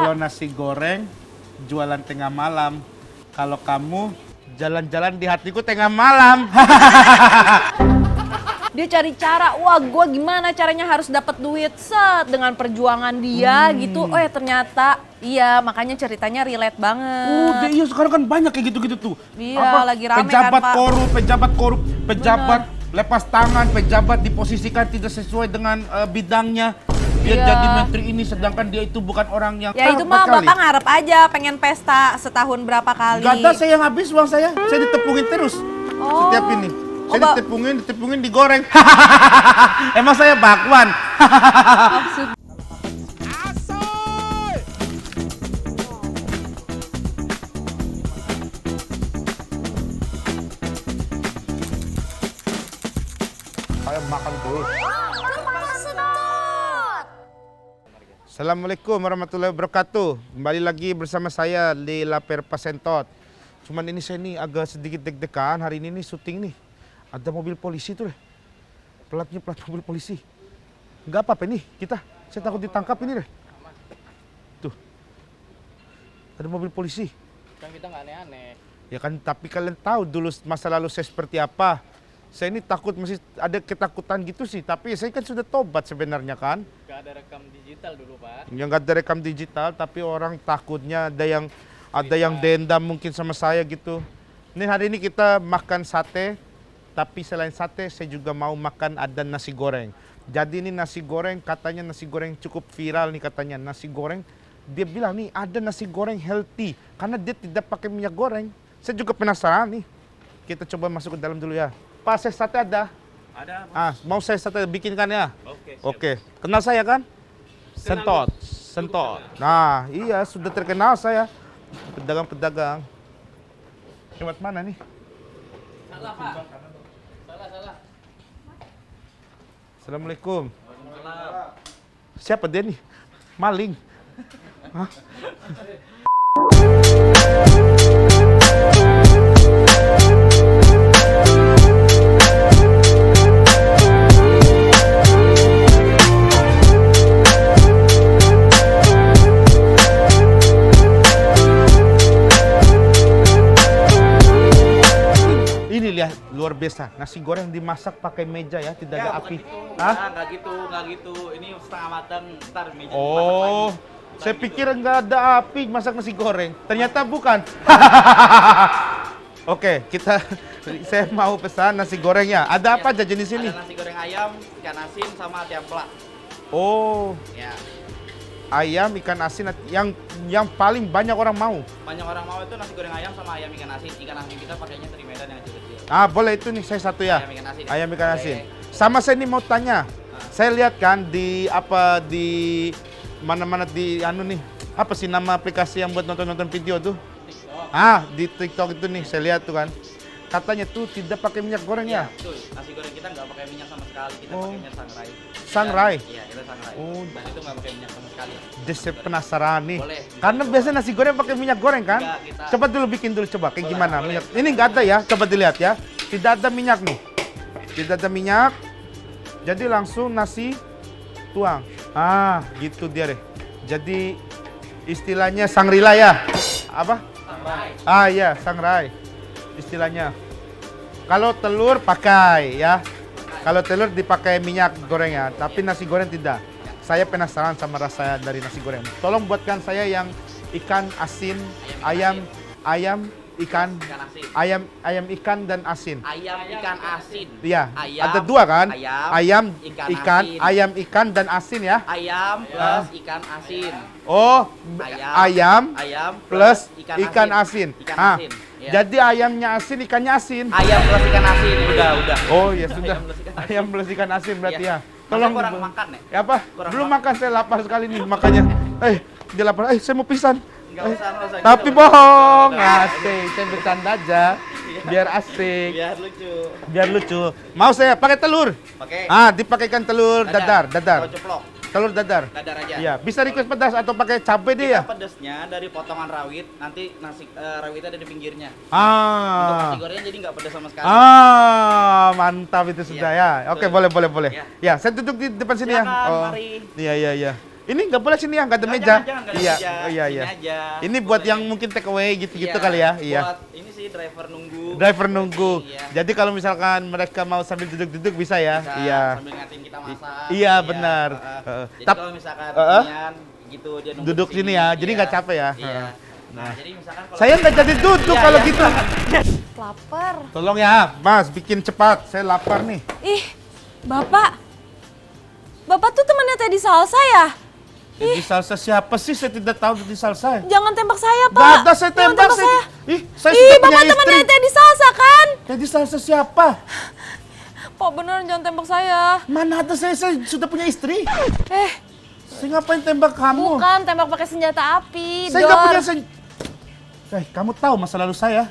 kalau nasi goreng jualan tengah malam. Kalau kamu jalan-jalan di hatiku tengah malam. Dia cari cara, wah gue gimana caranya harus dapat duit set dengan perjuangan dia gitu. Oh ya ternyata iya, makanya ceritanya relate banget. Iya sekarang kan banyak kayak gitu-gitu tuh. Iya, lagi rame pejabat kan, Pak. pejabat korup, pejabat lepas tangan, pejabat diposisikan tidak sesuai dengan bidangnya. Dia Iya. jadi menteri ini sedangkan dia itu bukan orang yang Ya itu mah Bapak ngarep aja pengen pesta setahun berapa kali. Gak ada, saya yang habis uang saya ditepungin terus setiap ini. Saya ditepungin, digoreng. Emang saya bakwan. Saya makan terus. Assalamualaikum warahmatullahi wabarakatuh. Kembali lagi bersama saya di La Perpa Sentot. Cuman ini saya nih agak sedikit deg-degan hari ini nih syuting nih. Ada mobil polisi tuh deh. Platnya plat mobil polisi. Enggak apa-apa nih kita. Saya takut ditangkap ini deh. Tuh. Ada mobil polisi. Kan kita nggak aneh-aneh. Ya kan tapi kalian tahu dulu masa lalu saya seperti apa. Saya ini takut masih ada ketakutan gitu sih. Tapi saya kan sudah tobat sebenarnya kan. Nggak ada rekam digital dulu, Pak. Ya nggak ada rekam digital tapi orang takutnya ada yang dendam mungkin sama saya gitu. Ini hari ini kita makan sate. Tapi selain sate, saya juga mau makan ada nasi goreng. Jadi ini nasi goreng, katanya nasi goreng cukup viral nih katanya. Nasi goreng, dia bilang nih ada nasi goreng healthy. Karena dia tidak pakai minyak goreng. Saya juga penasaran nih. Kita coba masuk ke dalam dulu ya. Pak, saya sate ada? Ada. Mau saya sate bikinkan ya? Oke. Oke. Kenal saya kan? Sentot. Sentot. Nah, iya sudah terkenal saya. Pedagang-pedagang. Lewat mana nih? Salah, Pak. Salah. Assalamualaikum. Waalaikumsalam. Siapa dia nih? Maling. Hah? Ini lihat luar biasa, nasi goreng dimasak pakai meja ya, tidak ada api. Hah? Nggak gitu. Ini setengah matang, ntar meja Oh, dimasak lagi. saya pikir nggak ada api masak nasi goreng. Ternyata bukan. Oke, saya mau pesan nasi gorengnya. Ada apa aja jenis ini? Ada nasi goreng ayam, ikan asin, sama templa. Oh, Ya. ayam, ikan asin yang paling banyak orang mau. Banyak orang mau itu nasi goreng ayam sama ayam ikan asin. Ikan asin kita pakainya dari Medan yang kecil-kecil. Ah, boleh itu nih saya satu ya. Ayam ikan asin. Ayam ikan Boleh. asin. Sama saya ini mau tanya. Saya lihat kan di mana-mana di nih. Apa sih nama aplikasi yang buat nonton-nonton video tuh? TikTok. Ah, di TikTok itu nih saya lihat tuh kan. Katanya tuh tidak pakai minyak goreng ya? Betul. Nasi goreng kita nggak pakai minyak sama sekali. Kita Oh. pakai minyak sangrai. Sangrai? Iya, kita sangrai. Oh. Dan itu nggak pakai minyak sama sekali. Saya penasaran nih. Boleh. Karena biasanya nasi goreng pakai minyak goreng kan? Enggak, kita- Coba dulu bikin dulu coba kayak Boleh, gimana boleh. minyak. Ini nggak ada ya, coba dilihat ya. Tidak ada minyak nih. Tidak ada minyak. Jadi langsung nasi tuang. Ah, gitu dia deh. Jadi istilahnya sangrila ya. Apa? Sangrai. Ah iya, sangrai. Istilahnya. Kalau telur pakai ya. Kalau telur dipakai minyak gorengnya, tapi nasi goreng tidak. Saya penasaran sama rasa dari nasi goreng. Tolong buatkan saya yang ikan asin, ayam ikan, Ikan asin. ayam ikan dan asin. Ayam ikan asin. Iya, Ayam, ada dua kan? ayam, ikan asin. ayam ikan dan asin ya. Ayam plus ikan asin. Oh, Ayam, ayam plus ikan asin. Ikan Ah, asin. Ya. jadi ayamnya asin, ikannya asin. Ayam plus ikan asin. Udah. Oh ya sudah. Ayam plus ikan asin. Ayam plus ikan asin berarti Iya. ya. Tolong Masa kurang makan ya? Ya apa? Kurang Belum makan. makan, saya lapar sekali nih makanya. Dia lapar. Saya mau pisan. Nggak usah Tapi gitu. bohong. Udah. Asik. Saya bercanda aja. Biar asik. Biar lucu. Biar lucu. Mau saya pakai telur. Pakai. Ah, dipakaikan telur dadar. Atau ceplok. Telur dadar. Dadar aja. Iya, bisa request pedas atau pakai cabai deh ya? Kita pedesnya dari potongan rawit, nanti nasi rawitnya ada di pinggirnya. Untuk Ah. nasi gorengnya jadi nggak pedas sama sekali. Ah, mantap itu sudah ya. Oke, Betul. boleh. Ya. Ya, saya duduk di depan sini ya. Silakan, mari. Iya. Ini nggak boleh sini ya, nggak ada Jangan, meja. jangan, nggak ada Iya, meja. oh, iya, Sini iya. aja. Ini buat Boleh. yang mungkin take away gitu-gitu kali ya. Iya. Buat ini sih driver nunggu. Driver nunggu. Iya. Jadi kalau misalkan mereka mau sambil duduk-duduk bisa ya. Bisa Iya. sambil ngatin kita masak. Iya, benar. Jadi Tap- kalau misalkan Heeh. nian gitu dia nunggu Duduk di sini ya, jadi iya. nggak capek ya. Iya. Nah. Nah, jadi misalkan kalau Saya nggak jadi duduk Iya, kalau iya. gitu. Lapar. Tolong ya, Mas, bikin cepat. Saya lapar nih. Ih, Bapak. Bapak tuh temannya Teddy Salsa ya? Jadi salsa siapa sih? Saya tidak tahu di salsa. Jangan tembak saya, Pak. Gak ada saya Jangan tembak. saya. Ih, saya Ih, sudah Bapak punya temannya istri. Teddy Salsa kan? Jadi salsa siapa? Pak beneran jangan tembak saya. Mana ada saya sudah punya istri. Eh, Saya ngapain tembak kamu? bukan tembak pakai senjata api, Saya nggak Dor. punya kamu tahu masa lalu saya?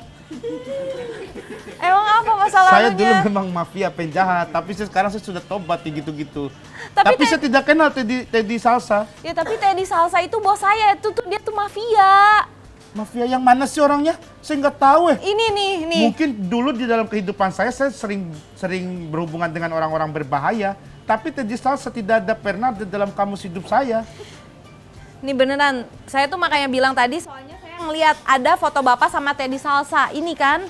Emang apa masalahnya? Saya dulu memang mafia penjahat, tapi sekarang saya sudah tobat gitu-gitu. Tapi Tapi saya tidak kenal Teddy Salsa. Ya tapi Teddy Salsa itu bos saya, itu tuh dia tuh mafia. Mafia yang mana sih orangnya? Saya nggak tahu Ini nih. Mungkin dulu di dalam kehidupan saya sering berhubungan dengan orang-orang berbahaya. Tapi Teddy Salsa tidak ada pernah di dalam kamus hidup saya. Nih beneran, saya tuh makanya bilang tadi soalnya saya ngelihat ada foto Bapak sama Teddy Salsa. Ini kan?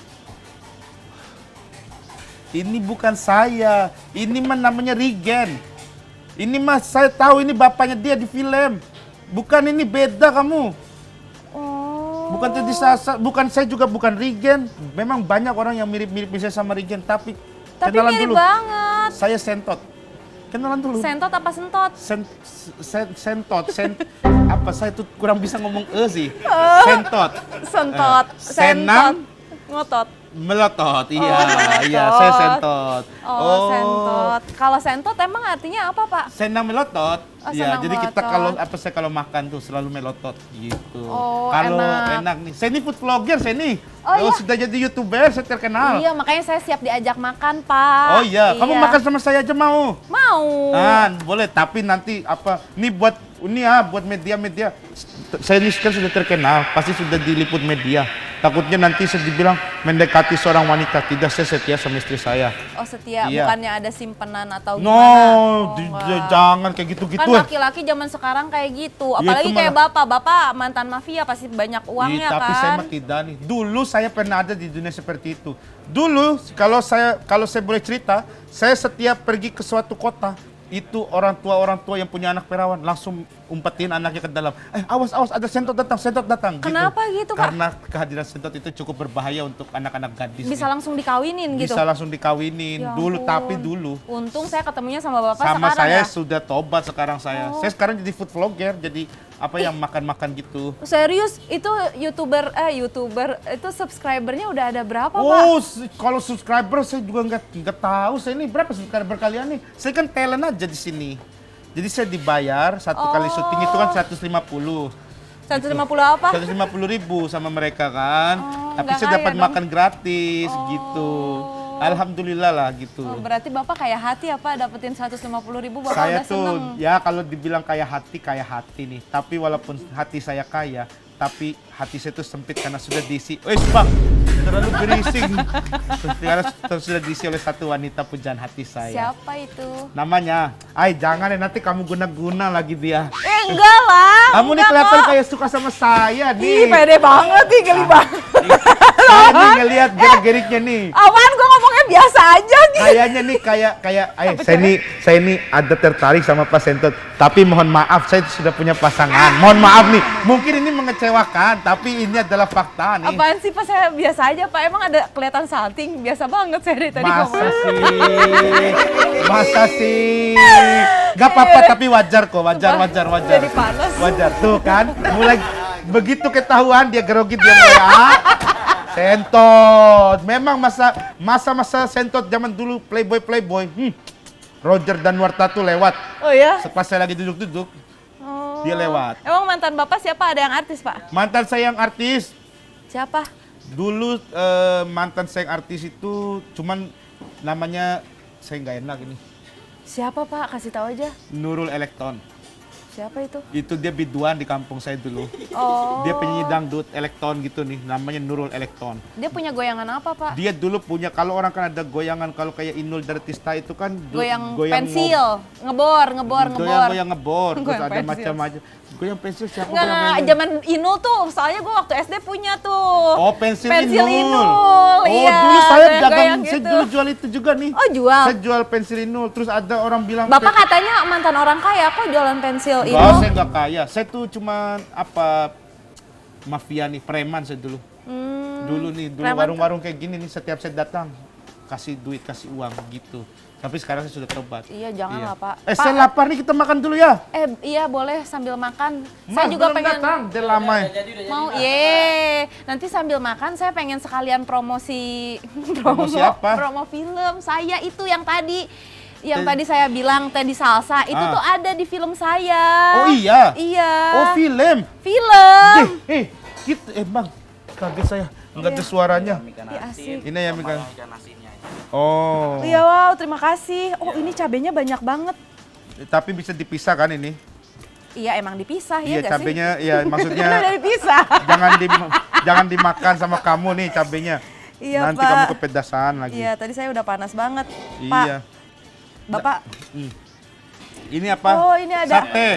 Ini bukan saya, ini mah namanya Regen. Ini mah saya tahu ini bapaknya dia di film. Bukan, ini beda kamu. Oh. Bukan Teddy Salsa, bukan saya juga bukan Regen. Memang banyak orang yang mirip-mirip saya sama Regen, tapi kenalan mirip dulu. banget. Saya Sentot. Kenalan dulu. Sentot apa sentot? Sentot, apa saya tuh kurang bisa ngomong sih. Sentot. Sentot. Senam. Ngotot. Melotot, iya, Oh, iya, melotot. saya sentot. Oh, sentot. Kalau sentot emang artinya apa, Pak? Senam melotot. Oh, Iya, senam jadi kita melotot. saya kalau makan tuh selalu melotot gitu. Oh, kalau enak. enak nih. Saya ini food vlogger, saya nih. Oh, iya. Sudah jadi YouTuber, saya terkenal. Iya, makanya saya siap diajak makan, Pak. Oh iya, kamu makan sama saya aja mau? Mau. Boleh, tapi nanti apa? Buat media-media. Saya ini kan sudah terkenal, pasti sudah diliput media. Takutnya nanti saya dibilang mendekati seorang wanita. Tidak, saya setia sama istri saya. Oh, setia. Iya. Bukannya ada simpenan atau No, gimana? Oh, jangan kayak gitu-gitu. Kan laki-laki zaman sekarang kayak gitu. Iya, Apalagi itu kayak malah- Bapak mantan mafia pasti banyak uangnya Iya, tapi kan. saya mah tidak nih. Dulu saya pernah ada di dunia seperti itu. Dulu kalau saya boleh cerita, saya setiap pergi ke suatu kota, itu orang tua yang punya anak perawan langsung umpetin anaknya ke dalam. Awas ada sentot datang. Kenapa gitu, Pak? Karena kehadiran sentot itu cukup berbahaya untuk anak-anak gadis. Bisa langsung dikawinin gitu. Bisa langsung dikawinin. Ya Dulu, ampun. tapi dulu. Untung saya ketemunya sama Bapak Sama sekarang saya ya. sudah tobat sekarang saya. Oh. Saya sekarang jadi food vlogger, jadi apa yang makan-makan gitu. Serius, itu YouTuber itu subscribernya udah ada berapa, Pak? Oh, kalau subscriber saya juga nggak tahu. Saya ini berapa subscriber kalian nih? Saya kan talent aja di sini. Jadi saya dibayar satu kali syuting itu kan 150. 150 apa? 150.000 sama mereka kan. Tapi nggak saya kaya dapat dong. makan gratis gitu. Alhamdulillah lah gitu. Oh, berarti Bapak kayak hati ya, Pak, dapetin 150.000 Bapak Saya udah tuh seneng. ya kalau dibilang kayak hati nih. Tapi walaupun hati saya kaya, tapi hati saya tuh sempit karena sudah diisi. Bang, terlalu berisik. Karena sudah diisi oleh satu wanita pujaan hati saya. Siapa itu? Namanya, jangan ya nanti kamu guna-guna lagi dia. Enggak lah. Kamu nih enggak kelihatan kok. kayak suka sama saya Ih, nih. pede banget nih, geli banget. Saya nih ngelihat gerak-geriknya nih. Apaan, gue ngomongnya biasa aja gitu. Kayaknya nih saya ini ada tertarik sama Pak Sentot. Tapi mohon maaf, saya sudah punya pasangan. Mohon maaf nih, mungkin ini mengecewakan, tapi ini adalah fakta nih. Apaan sih, Pak? Saya biasa aja, Pak. Emang ada kelihatan salting? Biasa banget saya dari tadi Masa ngomong. sih? Masa sih? Gak apa-apa, tapi wajar kok, wajar. Jadi panas. Wajar, tuh kan. Mulai begitu ketahuan dia grogi dia mulai. Sentot. Memang masa Sentot zaman dulu playboy. Roger Danuarta tuh lewat. Oh ya? Pas saya lagi duduk-duduk, Oh. dia lewat. Emang mantan Bapak siapa? Ada yang artis, Pak? Mantan saya yang artis. Siapa? Dulu mantan saya yang artis itu cuman namanya saya nggak enak ini. Siapa, Pak? Kasih tahu aja. Nurul Elektron. Siapa itu? Itu dia biduan di kampung saya dulu. Oh. Dia penyanyi dangdut elektron gitu nih, namanya Nurul Elektron. Dia punya goyangan apa, Pak? Dia dulu punya, kalau orang kan ada goyangan, kalau kayak Inul Daratista itu kan Goyang pensil, ngebor. Goyang ngebor, terus Goyang ada pensil. macam-macam. Goyang pensil siapa Enggak, goyang pensil? zaman Inul tuh, soalnya gue waktu SD punya tuh. Oh, pensil Pensil Inul. Inul, Oh, iya, dulu saya goyang-goyang dagang, saya gitu. dulu jual itu juga nih. Oh, jual? Saya jual pensil Inul, terus ada orang bilang... Bapak katanya mantan orang kaya, kok jualan pensil Enggak, Inul? saya nggak kaya. Saya tuh cuma mafia nih, preman saya dulu. Dulu preman warung-warung kayak gini nih, setiap saya datang kasih duit, kasih uang gitu. Tapi sekarang saya sudah tobat. Iya, jangan lah, Pak. Saya lapar nih, kita makan dulu ya. Iya boleh sambil makan. Mas, Saya juga belum pengen datang, dia lama ya. mau, nanti sambil makan saya pengen sekalian promosi Promosi apa? promo film saya itu yang tadi saya bilang tadi salsa itu tuh ada di film saya. Oh iya? Iya. Oh film? Film. Gitu, Bang, kaget saya. Enggak ada suaranya. Ikan Iya, asin. asik. Ini ya, Mika. Ikan asinnya. Oh. Iya, wow, terima kasih. Oh, ini cabenya banyak banget. Tapi bisa dipisah kan ini? Iya, emang dipisah Iya, ya gak sih? cabenya, iya maksudnya Udah dipisah. jangan dimakan sama kamu nih cabenya. Iya, Nanti Pak. kamu kepedasan lagi. Iya, tadi saya udah panas banget. Iya. Pak, Bapak. Ini apa? Oh, ini ada. Sate.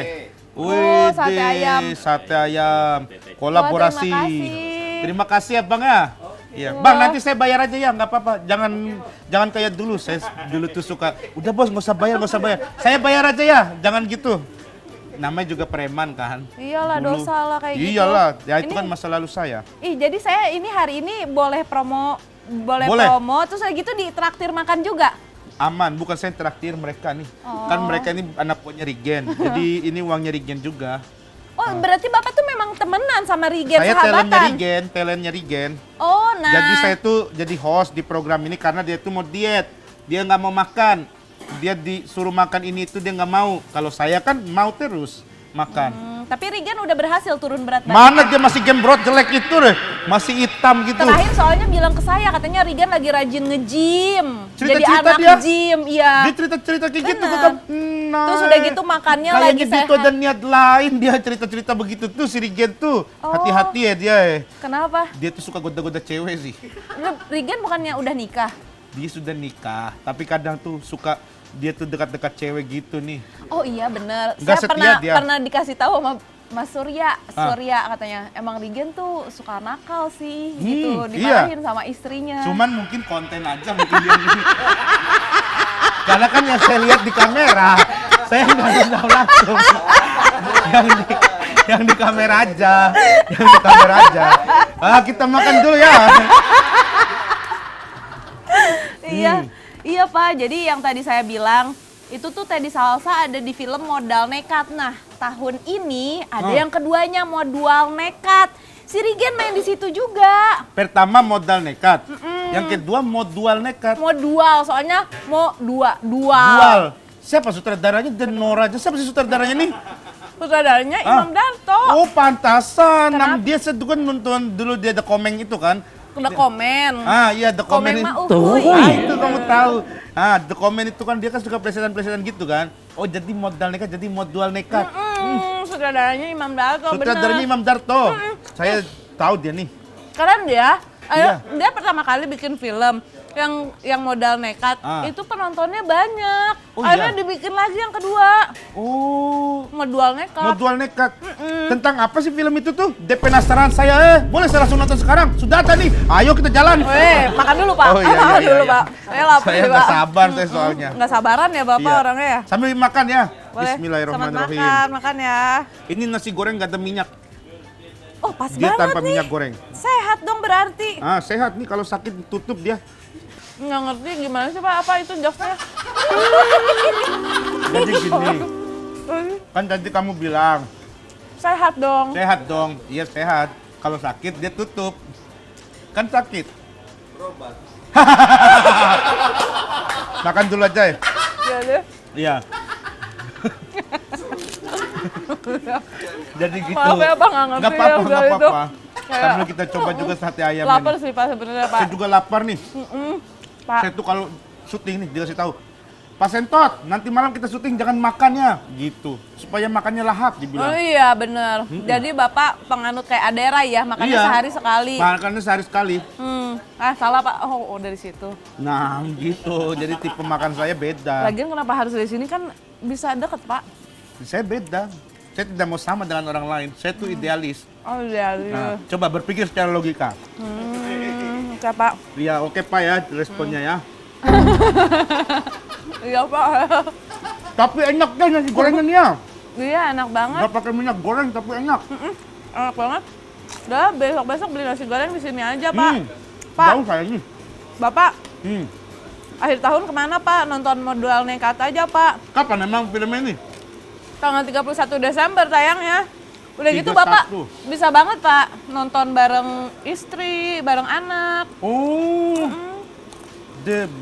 Oh, sate Widih, ayam. Sate ayam. Kolaborasi. Wah, terima kasih. Terima kasih ya, Bang ya. Iya, Bang, nanti saya bayar aja ya, nggak apa-apa. Jangan kayak dulu. Saya dulu tuh suka, udah bos, nggak usah bayar. Saya bayar aja ya, jangan gitu. Namanya juga preman kan. Iyalah, Dulu. dosa lah kayak gitu. Iyalah, ya itu Ini- kan masa lalu saya. Jadi saya ini hari ini boleh promo, Boleh. promo, terus udah gitu ditraktir makan juga. Aman, bukan saya traktir mereka nih. Oh. Kan mereka ini anak buahnya Rigen. Jadi ini uangnya Rigen juga. Oh, berarti Bapak tuh memang temenan sama Rigen, Saya talentnya sahabatan. Rigen, talentnya Rigen. Oh, nah. Jadi saya tuh jadi host di program ini karena dia tuh mau diet. Dia nggak mau makan. Dia disuruh makan ini itu dia nggak mau. Kalau saya kan mau terus makan. Tapi Rigen udah berhasil turun berat badan. Mana dia masih gembrot jelek itu deh. Masih hitam gitu. Terakhir soalnya bilang ke saya, katanya Rigen lagi rajin nge-gym. Jadi Cerita-cerita anak dia? gym, iya. Dia cerita-cerita kayak gitu Bener. kan. Terus udah gitu makannya kayaknya lagi dia tuh sehat. ada niat lain, dia cerita-cerita begitu tuh si Rigen tuh. Oh. Hati-hati ya dia. Kenapa? Dia tuh suka goda-goda cewek sih. Rigen bukannya udah nikah? Dia sudah nikah, tapi kadang tuh suka dia tuh dekat-dekat cewek gitu nih. Oh iya bener. Nggak Saya setia dia. pernah dikasih tahu sama Mas Surya. Ah. Surya katanya, emang Rigen tuh suka nakal sih gitu. iya. Dimarahin sama istrinya. Cuman mungkin konten aja mungkin dia gini. Karena kan yang saya lihat di kamera, saya nggak tahu langsung. yang di kamera aja, yang di kamera aja. Kita makan dulu ya. Iya, iya Pak. Jadi yang tadi saya bilang, itu tuh Teddy Salsa ada di film Modal Nekat. Nah, tahun ini ada yang keduanya Modal Nekat. Si Rigen main di situ juga. Pertama modal nekat, yang kedua modal nekat. Mau dual, soalnya mau dual. Dual. Siapa sutradaranya? Denora aja. Siapa sih sutradaranya nih? Sutradaranya Imam Darto. Oh, pantasan. Kenapa? Dia saya tuh kan nonton dulu dia The Komeng itu kan. Udah komen. Iya The Komeng. Komeng mah uhuy. Itu kamu tahu. The Komeng itu kan dia kan suka presiden-presiden gitu kan. Oh, jadi modal nekat, jadi modal nekat. Sutradaranya Imam Darto, Sutradaranya bener. Imam Darto. Saya tahu dia nih. Karena Iya. dia pertama kali bikin film yang Modal Nekat, itu penontonnya banyak. Oh, Akhirnya iya? dibikin lagi yang kedua, Oh, Modal Nekat. modal nekat. Tentang apa sih film itu tuh? Dia penasaran saya. Boleh saya langsung nonton sekarang? Sudah ada nih. Ayo kita jalan. Makan dulu Pak. Oh, iya, Makan iya, dulu iya. Pak. Saya lapar Saya nih, nggak Pak. sabar saya soalnya. Nggak sabaran ya Bapak Iya. orangnya ya? Sambil makan ya. Boleh. Bismillahirrahmanirrahim. Selamat makan ya. Ini nasi goreng gak ada minyak. Oh pas Dia banget tanpa nih. minyak goreng. Sehat dong berarti. Sehat nih kalau sakit tutup dia. Nggak ngerti gimana sih Pak, apa itu jokesnya? Jadi gini. Kan tadi kamu bilang Sehat dong. sehat dong. Iya sehat. Kalau sakit dia tutup. Kan sakit. Berobat. Makan dulu aja ya. Ya deh. Iya. Jadi gitu. Maaf ya Pak, nggak ngerti Nggak ya apa-apa, udah nggak itu. apa-apa. Kayak- Sambil kita coba juga sate ayam Lapar ini. sih Pak sebenarnya Pak. Saya juga lapar nih. Pak. Saya tuh kalau syuting nih dikasih tahu. Pak Sentot, nanti malam kita syuting jangan makannya, gitu. Supaya makannya lahap, Oh dibilang. iya bener. Jadi Bapak penganut kayak Adera ya, makannya Iya. sehari sekali. Makannya sehari sekali. Salah Pak. Oh dari situ. Nah, gitu. Jadi tipe makan saya beda. Lagian kenapa harus dari sini kan bisa deket Pak? Saya beda. Saya tidak mau sama dengan orang lain. Saya tuh idealis. Oh iya. Nah, coba berpikir secara logika. Oke Pak. Ya, oke Pak ya responnya ya. Iya Pak. Tapi enak deh nasi gorengnya nih ya. Iya enak banget. Nggak pakai minyak goreng tapi enak. Enak banget. Udah besok-besok beli nasi goreng di sini aja Pak. Pak. Jauh kayaknya. Bapak Hmm. akhir tahun kemana Pak? Nonton Modal Nekat aja Pak. Kapan emang filmnya ini? Tanggal 31 Desember tayangnya. Udah gitu 31. Bapak bisa banget Pak nonton bareng istri, bareng anak. Oh.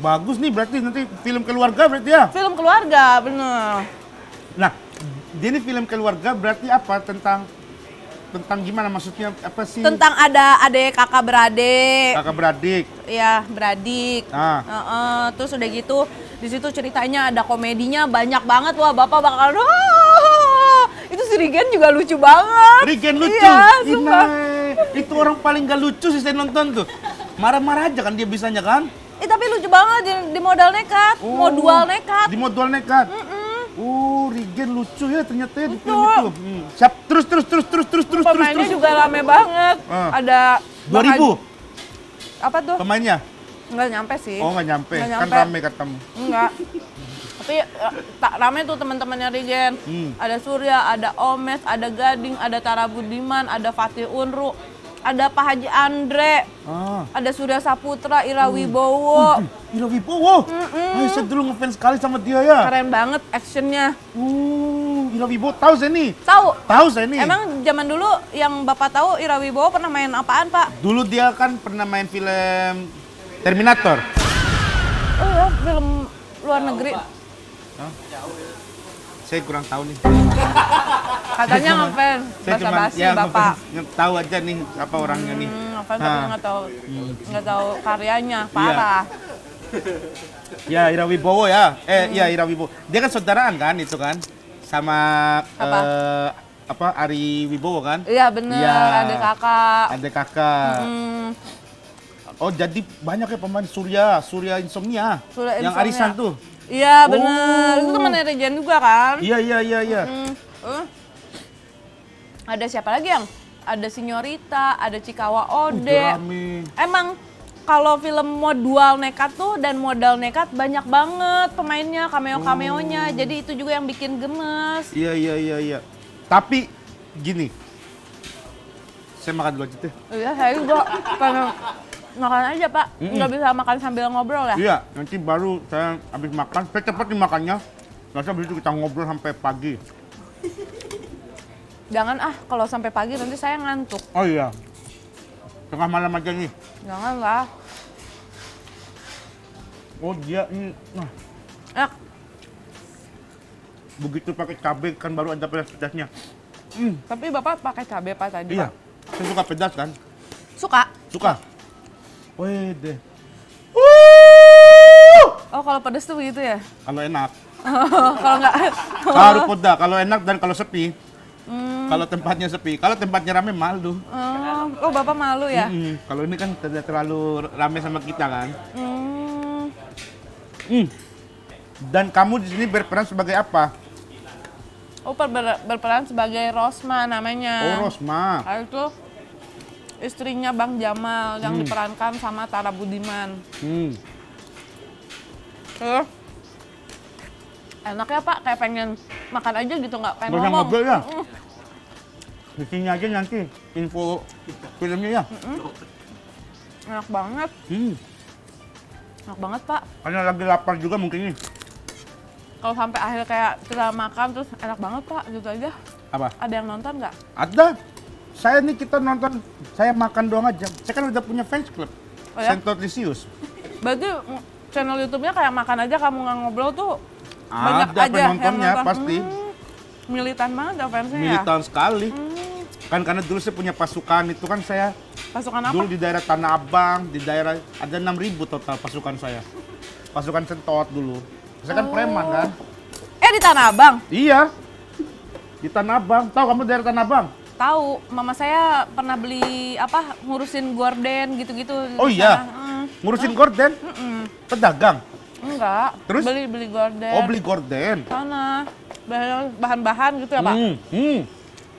Bagus nih berarti nanti film keluarga berarti ya. Film keluarga, bener. Nah, dia ini film keluarga berarti apa tentang gimana maksudnya apa sih? Tentang ada adik kakak beradik. Kakak beradik. Ya, beradik. Ah. Terus udah gitu, di situ ceritanya ada komedinya banyak banget. Wah, Bapak bakal "Wah!" Itu si Rigen juga lucu banget. Rigen lucu. Iya, sumpah. Itu orang paling gak lucu sih saya nonton tuh. Marah-marah aja kan dia bisanya kan? Tapi lucu banget di Modal Nekat, Modal Nekat. Di modal nekat. Rigen lucu ya ternyata ya di film itu. Siap, terus. Pemainnya juga rame banget. Ada 2000 apa tuh? pemainnya? Nggak nyampe sih. Oh nggak nyampe, Nggak kan nyampe. rame katamu. Enggak. Tapi tak rame tuh teman-temannya Rigen. Ada Surya, ada Omes, ada Gading, ada Tara Budiman, ada Fatih Unru, ada Pak Haji Andre, ada Surya Saputra, Ira Wibowo. Ira Wibowo. Saya dulu ngefans sekali sama dia ya. Keren banget actionnya. Ira Wibowo tahu saya nih. Tahu saya nih. Emang zaman dulu yang Bapak tahu Ira Wibowo pernah main apaan Pak? Dulu dia kan pernah main film Terminator. Oh ya, film luar negeri. Saya kurang tahu nih. Katanya ngefans, Saya cuma basa-basi ya Bapak. tahu aja nih apa orangnya nih. Ngefans tapi nggak tahu karyanya, parah. Ya Ira Wibowo ya. Iya Ira Wibowo. Dia kan saudaraan kan itu kan sama Ari Wibowo kan? Iya bener, Iya. ada kakak. Ada kakak. Oh jadi banyak ya pemain Surya Insomnia. Surya Yang Insomnia. arisan tuh. Iya bener, itu temannya Regen juga kan? Iya. Ada siapa lagi yang? Ada Sinyorita, ada Cikawa Ode. Rame. Emang kalau film Modal Nekat tuh dan Modal Nekat banyak banget pemainnya, cameo-cameonya. Jadi itu juga yang bikin gemes. Iya. Tapi gini. Saya makan dulu aja deh. Iya, saya juga pengen makan aja Pak. Nggak bisa makan sambil ngobrol ya? Iya, nanti baru saya habis makan, saya cepat nih makannya. Nanti habis itu kita ngobrol sampai pagi. Jangan kalau sampai pagi nanti saya ngantuk. Oh iya. Tengah malam aja nih. Jangan lah. Oh dia ini, Enak. begitu pakai cabai kan baru ada pedas-pedasnya. Tapi Bapak pakai cabai Pak tadi Iya, Pak? saya suka pedas kan. Suka? Wih deh. Oh kalau pedes tuh begitu ya? Kalau enak. Kalau nggak? Harus pedas, kalau enak dan kalau sepi. Kalau tempatnya sepi, kalau tempatnya rame malu. Oh Bapak malu ya? Kalau ini kan tidak terlalu rame sama kita kan. Dan kamu di sini berperan sebagai apa? Oh berperan sebagai Rosma namanya. Oh Rosma. Itu istrinya Bang Jamal yang diperankan sama Tara Budiman. Enak ya Pak, kayak pengen makan aja gitu, nggak pengen Nggak usah ngomong. ngobrol ya? Di sini aja nanti info filmnya ya. Enak banget. Enak banget Pak. Karena lagi lapar juga mungkin ini. Kalau sampai akhir kayak kita makan terus enak banget Pak, gitu aja. Apa? Ada yang nonton nggak? Ada. Saya nih kita nonton, saya makan doang aja. Saya kan udah punya fans club. Oh ya? Sentot Lisius. Berarti channel YouTube-nya kayak makan aja kamu nggak ngobrol tuh banyak Ada aja penontonnya yang nonton. pasti. Militan banget ya fansnya ya? Militan sekali. Kan karena dulu saya punya pasukan itu kan saya Pasukan apa? dulu di daerah Tanah Abang, di daerah ada 6.000 total pasukan saya. Pasukan Sentot dulu. Saya kan preman kan. Di Tanah Abang. Iya. Di Tanah Abang. Tahu kamu dari Tanah Abang? Tahu, mama saya pernah beli ngurusin gorden gitu-gitu. Oh di iya. sana. Ngurusin gorden? Pedagang. Enggak. Terus? Beli gorden. Oh, beli gorden. Sana. Bahan-bahan gitu ya, Pak?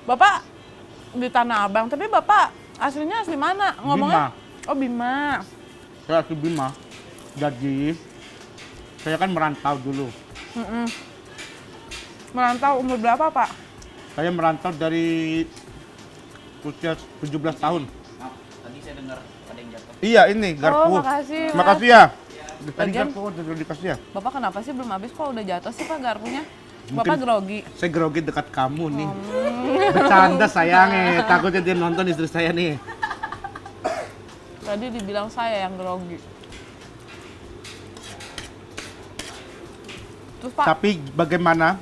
Bapak di Tanah Abang, tapi Bapak aslinya asli mana? Ngomongnya? Bima. Oh, Bima. Saya asli Bima. Jadi saya kan merantau dulu. Merantau umur berapa, Pak? Saya merantau dari usia 17 tahun. Maaf, tadi saya dengar ada yang jatuh. Iya, ini garpu. Oh, makasih, Mas. Makasih ya. Tadi Lagian- garpu udah dikasih ya. Bapak kenapa sih belum habis kok udah jatuh sih, Pak, garpunya? Bapak grogi. Saya grogi dekat kamu nih. Bercanda sayangnya, takutnya dia nonton istri saya nih. Tadi dibilang saya yang grogi. Terus, Pak, Tapi bagaimana?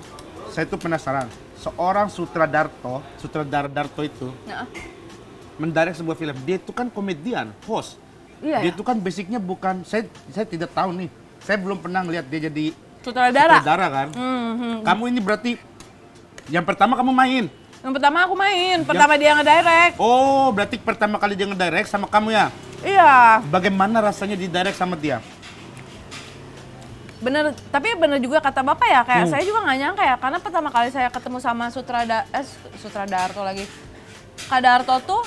Saya tuh penasaran. Seorang sutradara Darto itu ya. mendirect sebuah film. Dia itu kan komedian, host. Iya, Dia ya? itu kan basicnya bukan, saya tidak tahu nih. Saya belum pernah ngeliat dia jadi Sutradara. sutradara kan. Kamu ini berarti yang pertama kamu main. Yang pertama aku main, pertama dia ngedirect. Oh, berarti pertama kali dia ngedirect sama kamu ya. Iya, Bagaimana rasanya didirect sama dia? bener. Tapi bener juga kata Bapak ya, kayak saya juga nggak nyangka ya, karena pertama kali saya ketemu sama Sutradarto lagi. Kak Darto tuh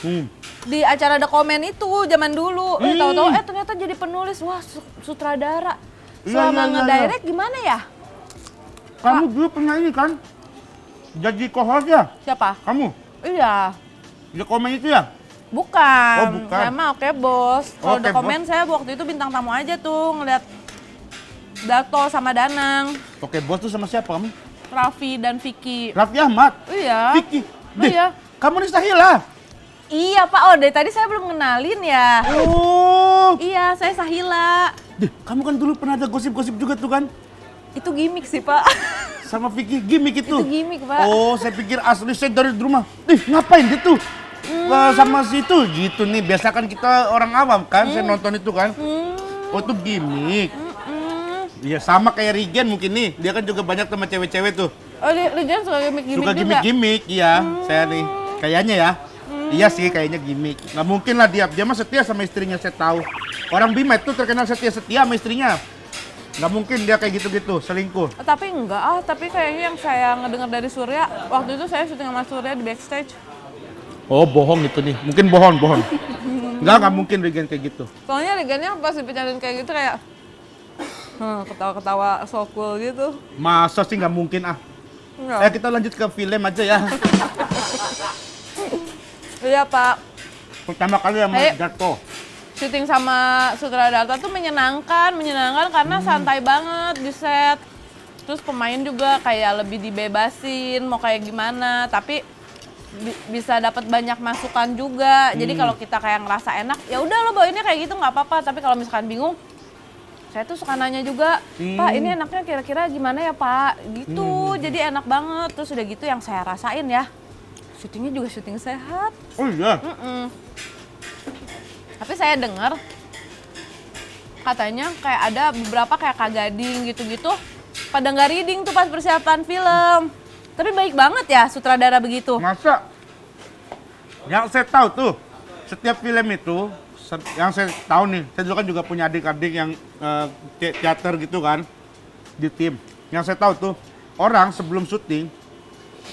di acara The Comment itu zaman dulu. Tahu-tahu ternyata jadi penulis. Wah, sutradara. Iya, Selama iya, iya, ngedirect gimana ya? Kamu dulu pernah ini kan? Jadi co-host ya? Siapa? Kamu? Iya. Di komen itu ya? Bukan. Oh, bukan. Saya mah oke, Bos. Kalau Oke, The Comment saya waktu itu bintang tamu aja tuh ngeliat Dato sama Danang, Oke, bos tuh sama siapa kamu? Raffi dan Vicky. Raffi Ahmad? Iya. Vicky? Oh, iya. Kamu nih Sahila? Iya, Pak. Oh, dari tadi saya belum kenalin ya. Oh. Iya, saya Sahila. Deh, kamu kan dulu pernah ada gosip-gosip juga tuh kan? Itu gimmick sih, Pak. Sama Vicky, gimmick itu? Itu gimmick, Pak. Oh, saya pikir asli saya dari rumah. Ngapain gitu? Sama situ gitu nih. Biasa kan kita orang awam kan, saya nonton itu kan. Oh, itu gimmick. Iya, sama kayak Regen mungkin nih. Dia kan juga banyak sama cewek-cewek tuh. Oh, Rijan suka gimmick-gimmick Suka juga? gimmick-gimmick, iya. Saya nih, kayaknya ya. Iya sih, kayaknya gimmick. Nggak mungkin lah dia mah setia sama istrinya, saya tahu. Orang Bima itu terkenal setia sama istrinya. Nggak mungkin dia kayak gitu-gitu, selingkuh. Tapi enggak, tapi kayaknya yang saya ngedengar dari Surya, waktu itu saya syuting sama Surya di backstage. Oh, bohong itu nih. Mungkin bohong. Nggak mungkin Regen kayak gitu. Soalnya Rigannya pas dibicarain kayak gitu kayak ketawa-ketawa so cool gitu. Masa sih nggak mungkin ah. Enggak. Kita lanjut ke film aja ya. Iya, Pak. Pertama kali sama Darto. Syuting sama sutradara tuh menyenangkan karena santai banget di set. Terus pemain juga kayak lebih dibebasin mau kayak gimana, tapi bisa dapat banyak masukan juga. Jadi kalau kita kayak ngerasa enak, ya udah lo bawainnya kayak gitu nggak apa-apa. Tapi kalau misalkan bingung, saya tuh suka nanya juga, Pak ini enaknya kira-kira gimana ya Pak? Gitu, jadi enak banget. Terus udah gitu yang saya rasain ya, syutingnya juga syuting sehat. Oh iya. Tapi saya dengar katanya kayak ada beberapa kayak Kak Gading gitu-gitu pada nggak reading tuh pas persiapan film. Tapi baik banget ya sutradara begitu. Masa? Yang saya tahu tuh, setiap film itu, yang saya tahu nih, saya dulu kan juga punya adik-adik yang teater gitu kan, di tim. Yang saya tahu tuh, orang sebelum syuting,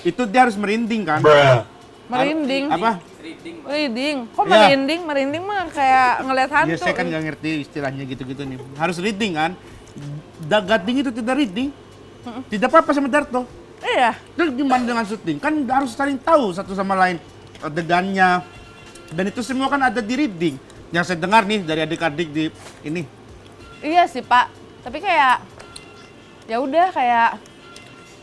itu dia harus merinding kan. Merinding. Apa? Reading. Kok Ya. merinding? Merinding mah kayak ngeliat hantu. Ya saya kan nggak ngerti istilahnya gitu-gitu nih. Harus reading kan. Gading itu tidak reading. Tidak apa-apa sama Darto. Iya. Terus gimana dengan syuting? Kan harus saling tahu satu sama lain adegannya. Dan itu semua kan ada di reading. Yang saya dengar nih dari adik-adik di ini. Iya sih Pak. Tapi kayak ya udah kayak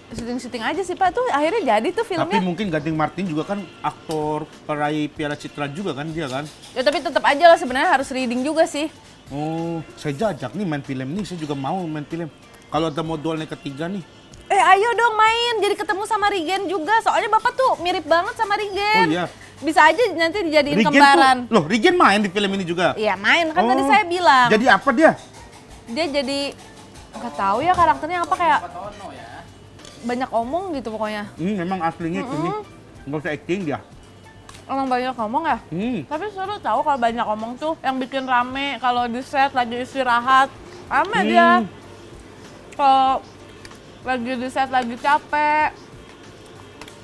syuting-syuting aja sih Pak, tuh akhirnya jadi tuh Tapi filmnya. mungkin Gading Martin juga kan aktor peraih Piala Citra juga kan dia kan. Ya tapi tetap aja lah sebenarnya harus reading juga sih. Oh, saya jajak nih main film nih. Saya juga mau main film. Kalau ada modalnya ketiga nih. Ayo dong main, jadi ketemu sama Rigen juga. Soalnya Bapak tuh mirip banget sama Rigen. Oh iya. Bisa aja nanti dijadiin Rigen kembaran. tuh, loh Rigen main di film ini juga. Iya main, kan tadi Oh, saya bilang. Jadi apa dia? Dia jadi Nggak tahu ya karakternya apa, kayak Tono ya. banyak omong gitu pokoknya. Memang aslinya ini nggak usah acting dia. Emang banyak ngomong ya? Tapi seru tahu kalau banyak ngomong tuh yang bikin rame kalau di set lagi istirahat. Rame dia. Kalau lagi di set lagi capek.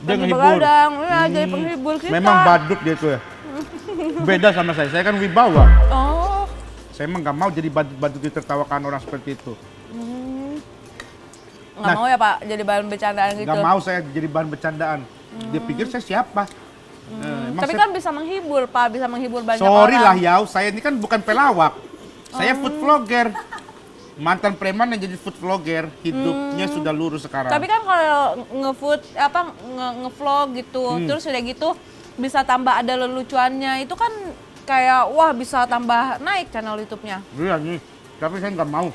Dia lagi ngehibur. begadang, ya jadi penghibur kita. Memang badut dia tuh ya. Beda sama saya kan wibawa. Oh. Saya emang nggak mau jadi badut-badut ditertawakan orang seperti itu. Nggak mau ya Pak jadi bahan bercandaan gitu. Nggak mau saya jadi bahan bercandaan. Dia pikir saya siapa? Emang Tapi saya- kan bisa menghibur Pak, bisa menghibur banyak Sorry orang. lah Yau, saya ini kan bukan pelawak. Saya food vlogger. Mantan preman yang jadi food vlogger, hidupnya sudah lurus sekarang. Tapi kan kalau nge-food apa nge-vlog gitu, terus udah gitu bisa tambah ada lelucuannya. Itu kan kayak wah bisa tambah naik channel YouTube-nya. Iya nih, tapi saya nggak mau.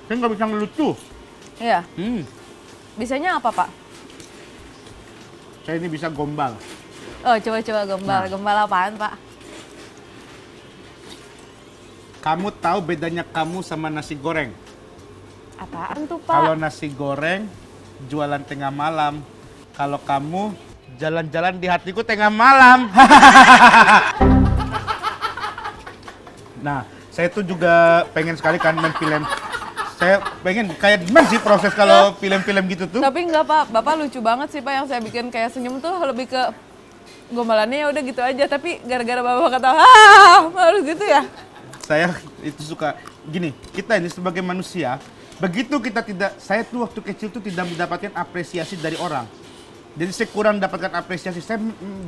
Saya nggak bisa ngelucu. Iya. Hmm, Bisanya apa, Pak? saya ini bisa gombal. Oh, coba-coba gombal. Nah. Gombal apaan, Pak? Kamu tahu bedanya kamu sama nasi goreng? Apaan tuh, Pak? Kalau nasi goreng jualan tengah malam. Kalau kamu jalan-jalan di hatiku tengah malam. Nah, saya tuh juga pengen sekali kan main film. Saya pengen kayak gimana sih proses kalau film-film gitu tuh? Tapi enggak, Pak. Bapak lucu banget sih, Pak. Yang saya bikin kayak senyum tuh lebih ke gombalannya ya udah gitu aja. Tapi gara-gara Bapak ketawa, harus gitu ya? Saya itu suka gini, kita ini sebagai manusia, begitu kita tidak, saya tuh waktu kecil tuh tidak mendapatkan apresiasi dari orang. Jadi saya kurang dapatkan apresiasi, saya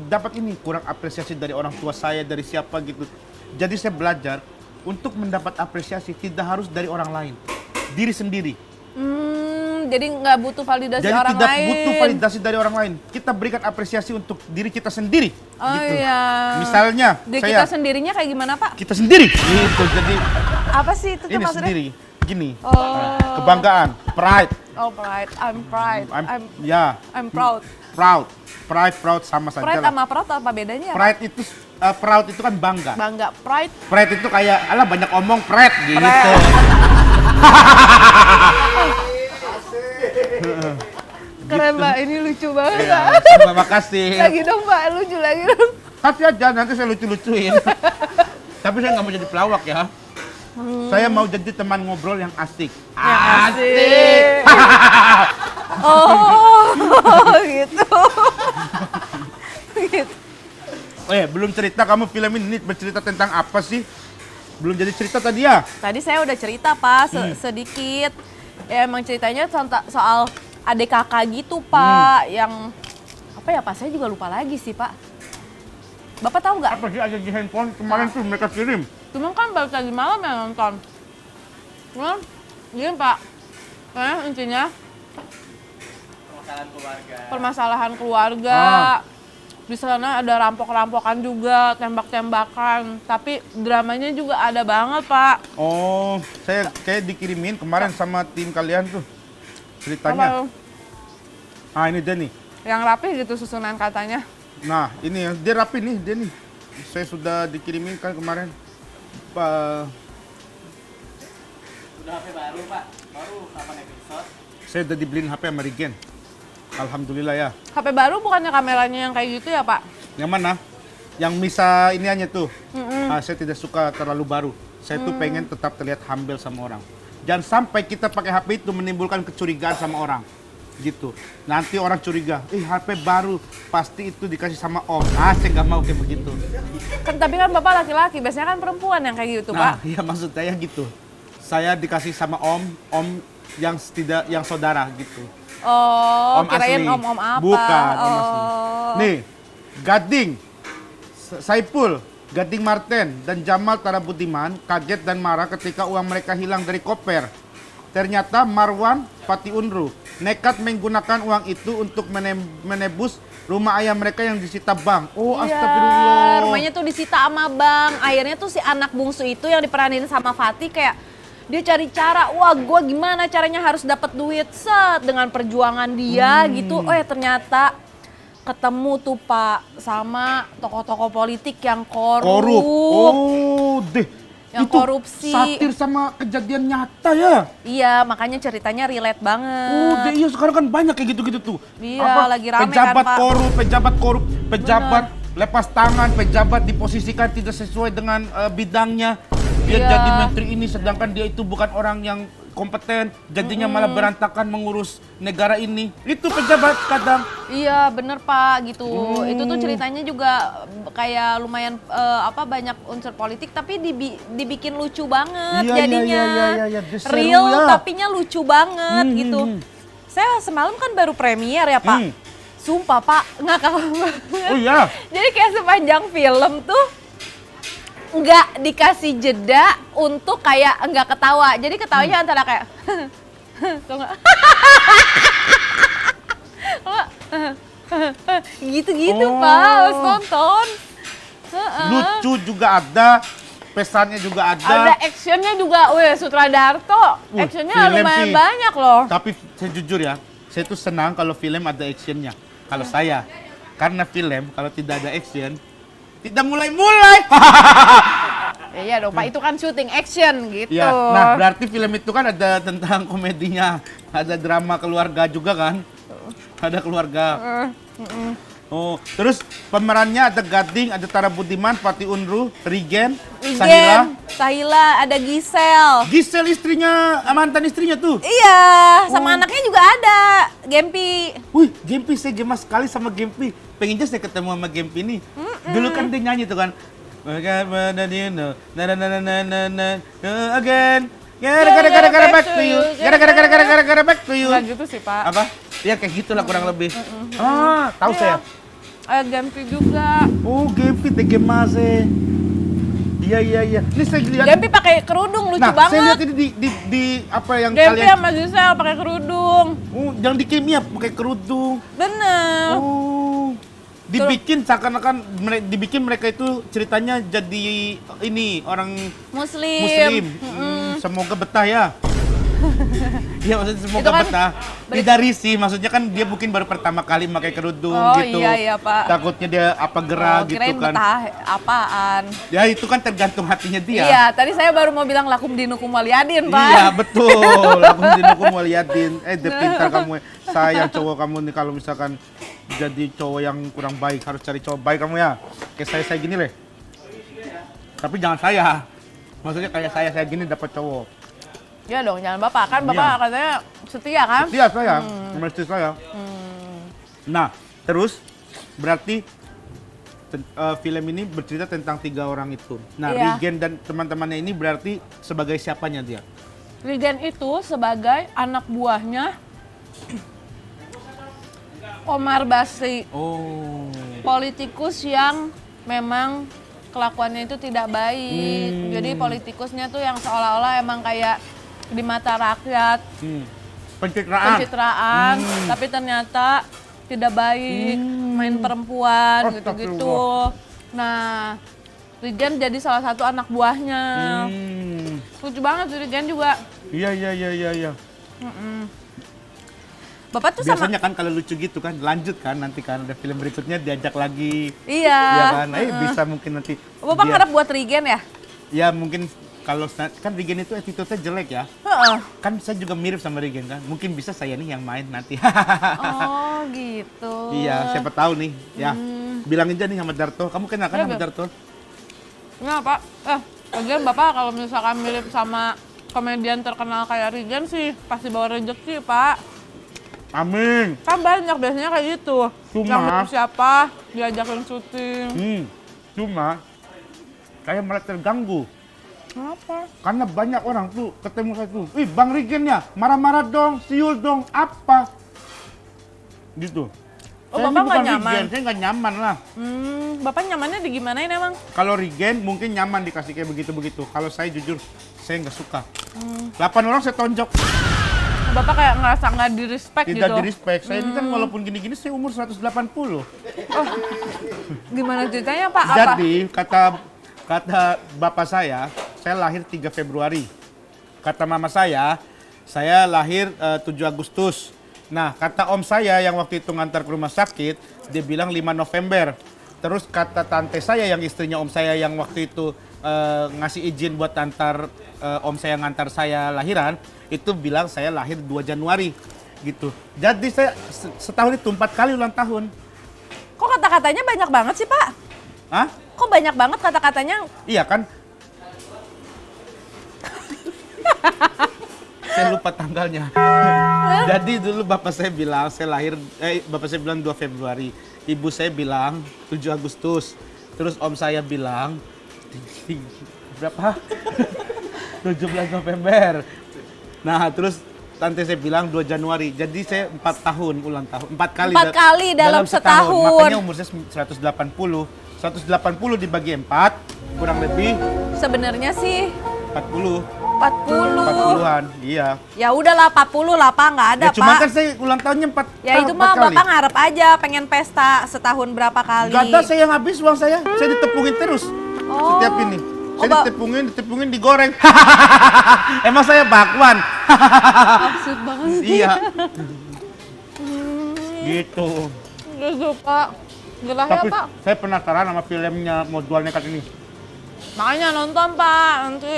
dapat ini, kurang apresiasi dari orang tua saya, dari siapa gitu. Jadi saya belajar untuk mendapat apresiasi tidak harus dari orang lain, diri sendiri. Jadi nggak butuh validasi Jadi orang tidak lain. butuh validasi dari orang lain, kita berikan apresiasi untuk diri kita sendiri. Oh gitu. iya. Misalnya, Diri saya, kita sendirinya kayak gimana, Pak? kita sendiri. Gitu, jadi Apa sih itu tuh ini maksudnya? sendiri, gini, Oh. kebanggaan, pride. Oh, pride. I'm pride. Ya, I'm proud. proud sama saja Pride lah. sama proud apa bedanya? Pak? Pride itu proud itu kan bangga. Bangga. Pride. Pride itu kayak alah banyak omong pride gitu. Pride. Keren, Mbak. Ini lucu banget. Ya, Pak. terima kasih. Lagi dong, Pak. Lucu lagi dong. Kasih aja nanti saya lucu-lucuin. Tapi saya nggak mau jadi pelawak ya. Saya mau jadi teman ngobrol yang asik. Yang asik. Oh, gitu. Gitu. Belum cerita kamu film ini bercerita tentang apa sih? Belum jadi cerita tadi ya? Tadi saya udah cerita, Pak, sedikit. Ya emang ceritanya soal adik kakak gitu, Pak, yang apa ya, Pak? Saya juga lupa lagi sih, Pak. Bapak tahu nggak? Apa sih ada di handphone kemarin tuh mereka kirim? Cuma kan baru tadi malam ya nonton. Cuma gini, Pak. Intinya Permasalahan keluarga. permasalahan keluarga. Di sana ada rampok-rampokan juga, tembak-tembakan. Tapi dramanya juga ada banget, Pak. Oh, saya kayak dikirimin kemarin sama tim kalian tuh ceritanya. Apa? Ini dia nih. Yang rapi gitu susunan katanya. Nah, ini ya, dia rapi nih, dia nih. Saya sudah dikirimin kan kemarin. Udah HP baru, Pak. Baru 8 episode. Saya udah dibeliin HP sama Regen. Alhamdulillah ya. HP baru bukannya kameranya yang kayak gitu ya, Pak? Yang mana? Yang Misa ini aja tuh. Saya tidak suka terlalu baru. Saya tuh pengen tetap terlihat humble sama orang. Jangan sampai kita pakai HP itu menimbulkan kecurigaan sama orang. Gitu. Nanti orang curiga, HP baru pasti itu dikasih sama om. Saya nggak mau kayak begitu. Kan tapi kan Bapak laki-laki, biasanya kan perempuan yang kayak gitu, Nah, Pak. iya maksud saya gitu. Saya dikasih sama om yang tidak yang saudara gitu. Oh, Om kirain asli. om-om apa? Bukan, om asli. Oh. Nih, Gading, Saipul, Gading Marten, dan Jamal Tarabudiman kaget dan marah ketika uang mereka hilang dari koper. Ternyata Marwan Fatih Unru nekat menggunakan uang itu untuk menebus rumah ayah mereka yang disita bank. Oh, Iya, astagfirullah. rumahnya tuh disita sama bang. Akhirnya tuh si anak bungsu itu yang diperanin sama Fatih kayak dia cari cara, wah gua gimana caranya harus dapat duit set dengan perjuangan dia gitu. Ternyata ketemu tuh Pak sama tokoh-tokoh politik yang korup. Korup. Oh, deh. yang itu korupsi. satir sama kejadian nyata ya. Iya, makanya ceritanya relate banget. Oh, iya sekarang kan banyak kayak gitu-gitu tuh. Iya, lagi rame pejabat kan, Pak. pejabat korup, pejabat lepas tangan, pejabat diposisikan tidak sesuai dengan bidangnya. Dia Iya. jadi menteri ini sedangkan dia itu bukan orang yang kompeten, jadinya malah berantakan mengurus negara ini. Itu pejabat kadang. Iya, bener Pak, gitu. Itu tuh ceritanya juga kayak lumayan banyak unsur politik tapi dibikin lucu banget Iya, jadinya. iya, diseru Real ya. tapinya lucu banget gitu. Saya semalam kan baru premier ya Pak. Sumpah Pak, ngakak banget. Oh iya. Jadi kayak sepanjang film tuh nggak dikasih jeda untuk kayak nggak ketawa. Jadi ketawanya antara kayak tau nggak? Gitu-gitu Pak, harus nonton. Lucu juga ada, pesannya juga Ada actionnya juga, weh Sutradarto, actionnya film lumayan sih. banyak loh. Tapi saya jujur ya, saya tuh senang kalau film ada actionnya. Kalau saya, karena film kalau tidak ada action, tidak mulai-mulai. Iya dong Pak, itu kan syuting action gitu. Ya, nah berarti film itu kan ada tentang komedinya, ada drama keluarga juga kan? Ada keluarga. Oh, terus pemerannya ada Gading, ada Tara Budiman, Fatih Unru, Rigen, Sahila. Sahila, ada Gisel. Gisel istrinya, mantan istrinya tuh. Iya, sama anaknya juga ada, Gempi. Wih, Gempi saya gemas sekali sama Gempi. Pengen aja saya ketemu sama Gempi nih. Dulu kan dia nyanyi tuh kan. Again. Gara-gara back to you. Gara-gara back to you. Nggak gitu sih Pak. Apa? Ya kayak gitulah kurang lebih. Ah, tahu saya. Ada Gempi juga. Oh, Gempi teh gemas Iya. Ini saya lihat. Gempi pakai kerudung, lucu Nah, banget. saya lihat ini di apa yang Gempi kalian. sama Gisel pakai kerudung. Oh, yang di kimia pakai kerudung. Bener. Oh, dibikin seakan-akan dibikin mereka itu ceritanya jadi ini orang Muslim. Muslim. Semoga betah ya. Iya maksudnya semoga Itu kan betah. Tidak risih, maksudnya kan dia mungkin baru pertama kali pakai kerudung Oh, gitu. iya, Pak. Takutnya dia apa gerah gitu Kirain kan. betah apaan. Ya itu kan tergantung hatinya dia. Iya, tadi saya baru mau bilang lakum dinukum waliyadin, Pak. Iya betul. Aku dinukum waliyadin. Dia pintar kamu. Sayang cowok kamu nih kalau misalkan jadi cowok yang kurang baik harus cari cowok baik kamu ya. Kayak saya gini leh. Tapi jangan saya. Maksudnya kayak saya gini dapat cowok. Iya dong, jangan Bapak. Kan Bapak Iya. katanya setia kan? Iya saya, mesti saya. Nah, terus berarti film ini bercerita tentang 3 orang itu. Nah, Iya. Rigen dan teman-temannya ini berarti sebagai siapanya dia? Rigen itu sebagai anak buahnya Omar Basri. Oh. Politikus yang memang kelakuannya itu tidak baik. Jadi politikusnya tuh yang seolah-olah emang kayak di mata rakyat pencitraan, tapi ternyata tidak baik, main perempuan gitu-gitu. Nah, Rigen jadi salah satu anak buahnya. Lucu banget sih Rigen juga. Iya. Bapak tuh sama Biasanya kan kalau lucu gitu kan lanjut kan nanti kan ada film berikutnya diajak lagi. Iya. Ya kan? Bisa mungkin nanti. Bapak dia- ngarep buat Rigen ya? Ya mungkin kalau kan Rigen itu attitude-nya jelek ya. Heeh. Kan saya juga mirip sama Rigen kan. Mungkin bisa saya nih yang main nanti. Oh, gitu. Iya, siapa tahu nih. Ya, bilangin aja nih sama Darto. Kamu kenal kan Iya, sama Beb. Darto? Nah, Pak. Lagian Bapak kalau misalkan mirip sama komedian terkenal kayak Rigen sih pasti bawa rezeki, Pak. Amin. Kan banyak biasanya kayak gitu. Cuma- Yang mirip siapa, diajakin syuting. Cuma saya malah terganggu. Kenapa? Karena banyak orang tuh ketemu saya tuh. Ih, Bang Rigen ya, marah-marah dong, siul dong, apa? Gitu. Oh, Saya ini Bapak nggak bukan nyaman? Rigen, saya nggak nyaman lah. Bapak nyamannya di gimanain emang? Kalau Rigen mungkin nyaman dikasih kayak begitu-begitu. Kalau saya jujur, saya nggak suka. 8 orang saya tonjok. Bapak kayak ngerasa nggak di respect Tidak gitu. di respect. Saya ini kan walaupun gini-gini saya umur 180. Gimana ceritanya Pak? Apa? Jadi kata bapak saya lahir 3 Februari. Kata mama saya lahir 7 Agustus. Nah, kata om saya yang waktu itu ngantar ke rumah sakit, dia bilang 5 November. Terus kata tante saya yang istrinya om saya yang waktu itu ngasih izin buat antar om saya ngantar saya lahiran, itu bilang saya lahir 2 Januari gitu. Jadi saya setahun itu 4 kali ulang tahun. Kok kata-katanya banyak banget sih, Pak? Hah? Kok banyak banget kata-katanya? Iya kan? Saya lupa tanggalnya. Jadi dulu bapak saya bilang bapak saya bilang 2 Februari. Ibu saya bilang 7 Agustus. Terus om saya bilang berapa? 17 November. Nah, terus tante saya bilang 2 Januari. Jadi saya 4 tahun ulang tahun. 4 kali. 4 kali dalam setahun. Makanya umur saya 180. 180 dibagi 4 kurang lebih Sebenarnya sih 40. 40. 40-an, iya. Ya udahlah 40 lah, Pak, nggak ada, Ya cuma Pak. kan saya ulang tahunnya 4 Ya itu mah kali. Bapak ngarep aja pengen pesta setahun berapa kali. Gak ada saya yang habis uang saya ditepungin terus setiap ini. Saya ditepungin, digoreng. Emang saya bakwan. Absurd banget sih. Iya. Gitu. Gitu, Pak. Gerah ya, Tapi Pak. saya penasaran sama filmnya Modal Nekat ini. Makanya nonton, Pak, nanti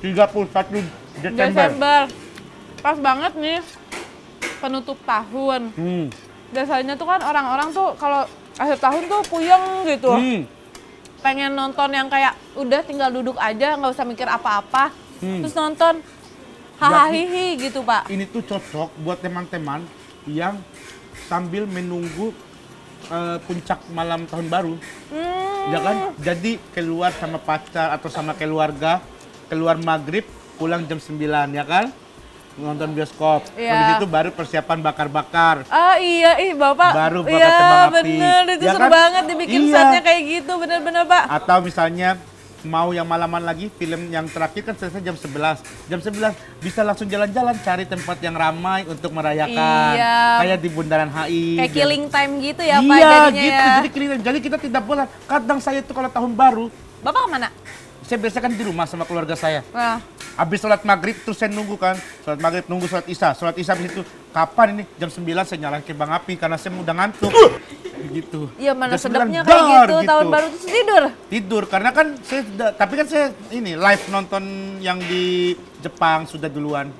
31 Desember. Desember. Pas banget nih penutup tahun. Biasanya tuh kan orang-orang tuh kalau akhir tahun tuh puyeng gitu. Pengen nonton yang kayak udah tinggal duduk aja, nggak usah mikir apa-apa. Terus nonton hahaha gitu, Pak. Ini tuh cocok buat teman-teman yang sambil menunggu puncak malam tahun baru. Ya kan? Jadi keluar sama pacar atau sama keluarga, keluar maghrib, pulang jam 9 ya kan? Nonton bioskop. Iya. Habis itu baru persiapan bakar-bakar. Ah iya, Bapak. Baru bakar iya, kembang api. bener, itu Ya seru kan? banget dibikin Iya. setnya kayak gitu, bener-bener, Pak. Atau misalnya mau yang malaman lagi, film yang terakhir kan selesai jam 11. Jam 11 bisa langsung jalan-jalan cari tempat yang ramai untuk merayakan. Iya. Kayak di Bundaran HI. Kayak gitu. killing time gitu ya, Pak, Iya, jadinya gitu. ya. Jadi killing time. Jadi kita tidak bosan. Kadang saya tuh kalau tahun baru, Bapak kemana? saya biasa kan di rumah sama keluarga saya. Nah, Habis sholat maghrib terus saya nunggu kan. Sholat maghrib nunggu sholat isya. Sholat isya habis itu kapan ini? Jam 9 saya nyalain kembang api karena saya udah ngantuk. Gitu. iya mana Jam 9 sedapnya kayak dar, gitu, tahun baru terus tidur. Tidur karena kan saya tapi kan saya ini live nonton yang di Jepang sudah duluan.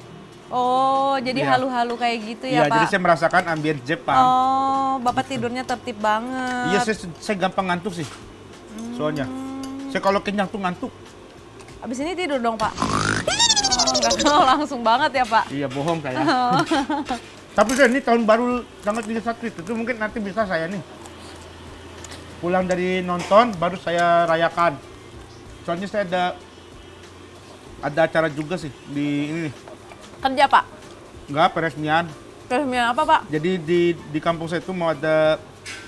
Oh, jadi Iya. halu-halu kayak gitu Iya, ya, Pak? jadi saya merasakan ambience Jepang. Oh, Bapak tidurnya tertib banget. Iya, saya gampang ngantuk sih. Soalnya saya kalau kenyang tuh ngantuk. Abis ini tidur dong, Pak? Oh, enggak tahu, langsung banget ya, Pak? Iya, bohong saya. Tapi saya ini tahun baru tanggal 31 itu mungkin nanti bisa saya nih. Pulang dari nonton baru saya rayakan. Soalnya saya ada acara juga sih di ini nih. Kerja, Pak? Enggak, peresmian. Peresmian apa, Pak? Jadi di kampung saya itu mau ada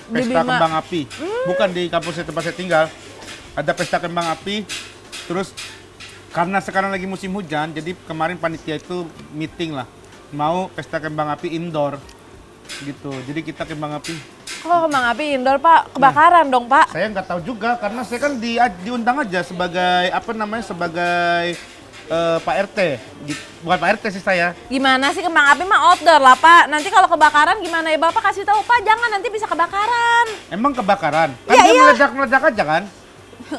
Di pesta Bima. kembang api. Bukan di kampung saya tempat saya tinggal. Ada pesta kembang api. Terus karena sekarang lagi musim hujan, jadi kemarin panitia itu meeting lah. Mau pesta kembang api indoor. Gitu. Jadi kita kembang api. Kok kembang api indoor, Pak? Kebakaran dong, Pak? Saya nggak tahu juga karena saya kan diundang aja sebagai apa namanya sebagai Pak RT. Bukan Pak RT sih saya. Gimana sih kembang api mah outdoor lah, Pak? Nanti kalau kebakaran gimana ya, Bapak kasih tahu, Pak, jangan nanti bisa kebakaran. Emang kebakaran? Kan Iya, dia iya. meledak-meledak aja kan?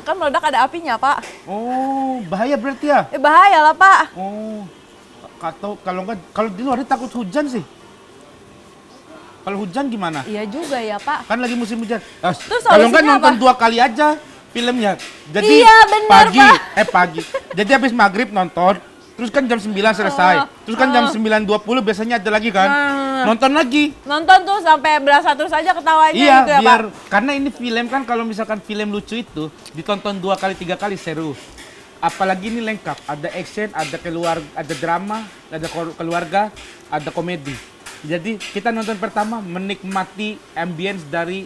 Kan meledak ada apinya, Pak. Oh, bahaya berarti ya? Bahaya lah, Pak. Oh, atau kalau enggak, kalau di luar ini takut hujan sih. Kalau hujan gimana? Iya juga ya, Pak. Kan lagi musim hujan. Terus Kalau enggak solusinya nonton apa? 2 kali aja filmnya. Jadi Iya, benar, pagi, Pak. pagi. Jadi habis maghrib nonton, terus kan jam 9 selesai. Terus kan jam 9.20 biasanya ada lagi kan. Nonton lagi. Nonton tuh sampai berasa terus aja ketawanya Iya, gitu ya, biar Pak. karena ini film kan kalau misalkan film lucu itu ditonton 2 kali 3 kali seru. Apalagi ini lengkap, ada action, ada ada drama, ada keluarga, ada komedi. Jadi kita nonton pertama menikmati ambience dari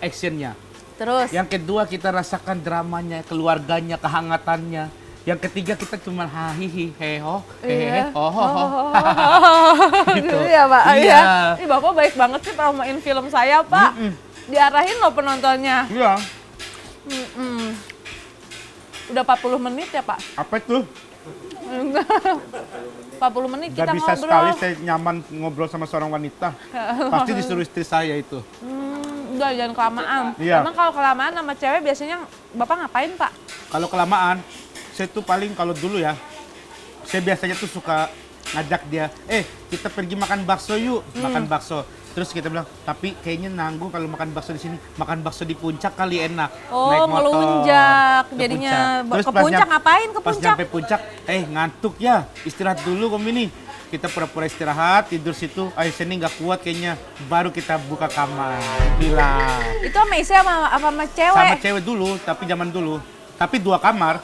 actionnya. Terus Yang kedua kita rasakan dramanya, keluarganya, kehangatannya. Yang ketiga kita cuma hahihi, heho, hehe, ho ho ho. gitu ya, Pak. Iya. Iya. Ih, Bapak baik banget sih promoin film saya, Pak. Diarahin loh penontonnya. Iya. Udah 40 menit ya, Pak? Apa itu? 40 menit Gak kita bisa ngobrol. sekali saya nyaman ngobrol sama seorang wanita. Pasti disuruh istri saya itu. udah jangan kelamaan. Iya. Karena kalau kelamaan sama cewek biasanya Bapak ngapain, Pak? Kalau kelamaan, saya tuh paling kalau dulu ya, saya biasanya tuh suka ngajak dia, kita pergi makan bakso yuk, makan bakso. Terus kita bilang, tapi kayaknya nanggung kalau makan bakso di sini, makan bakso di puncak kali enak. Oh, Naik motor ngelunjak. ke Jadinya puncak. Terus ke pas puncak ngapain ke Pas puncak? nyampe puncak, ngantuk ya, istirahat dulu kamu ini. Kita pura-pura istirahat, tidur situ, sini nggak kuat kayaknya. Baru kita buka kamar, bilang. Itu sama istri sama cewek? Sama cewek dulu, tapi zaman dulu. Tapi 2 kamar.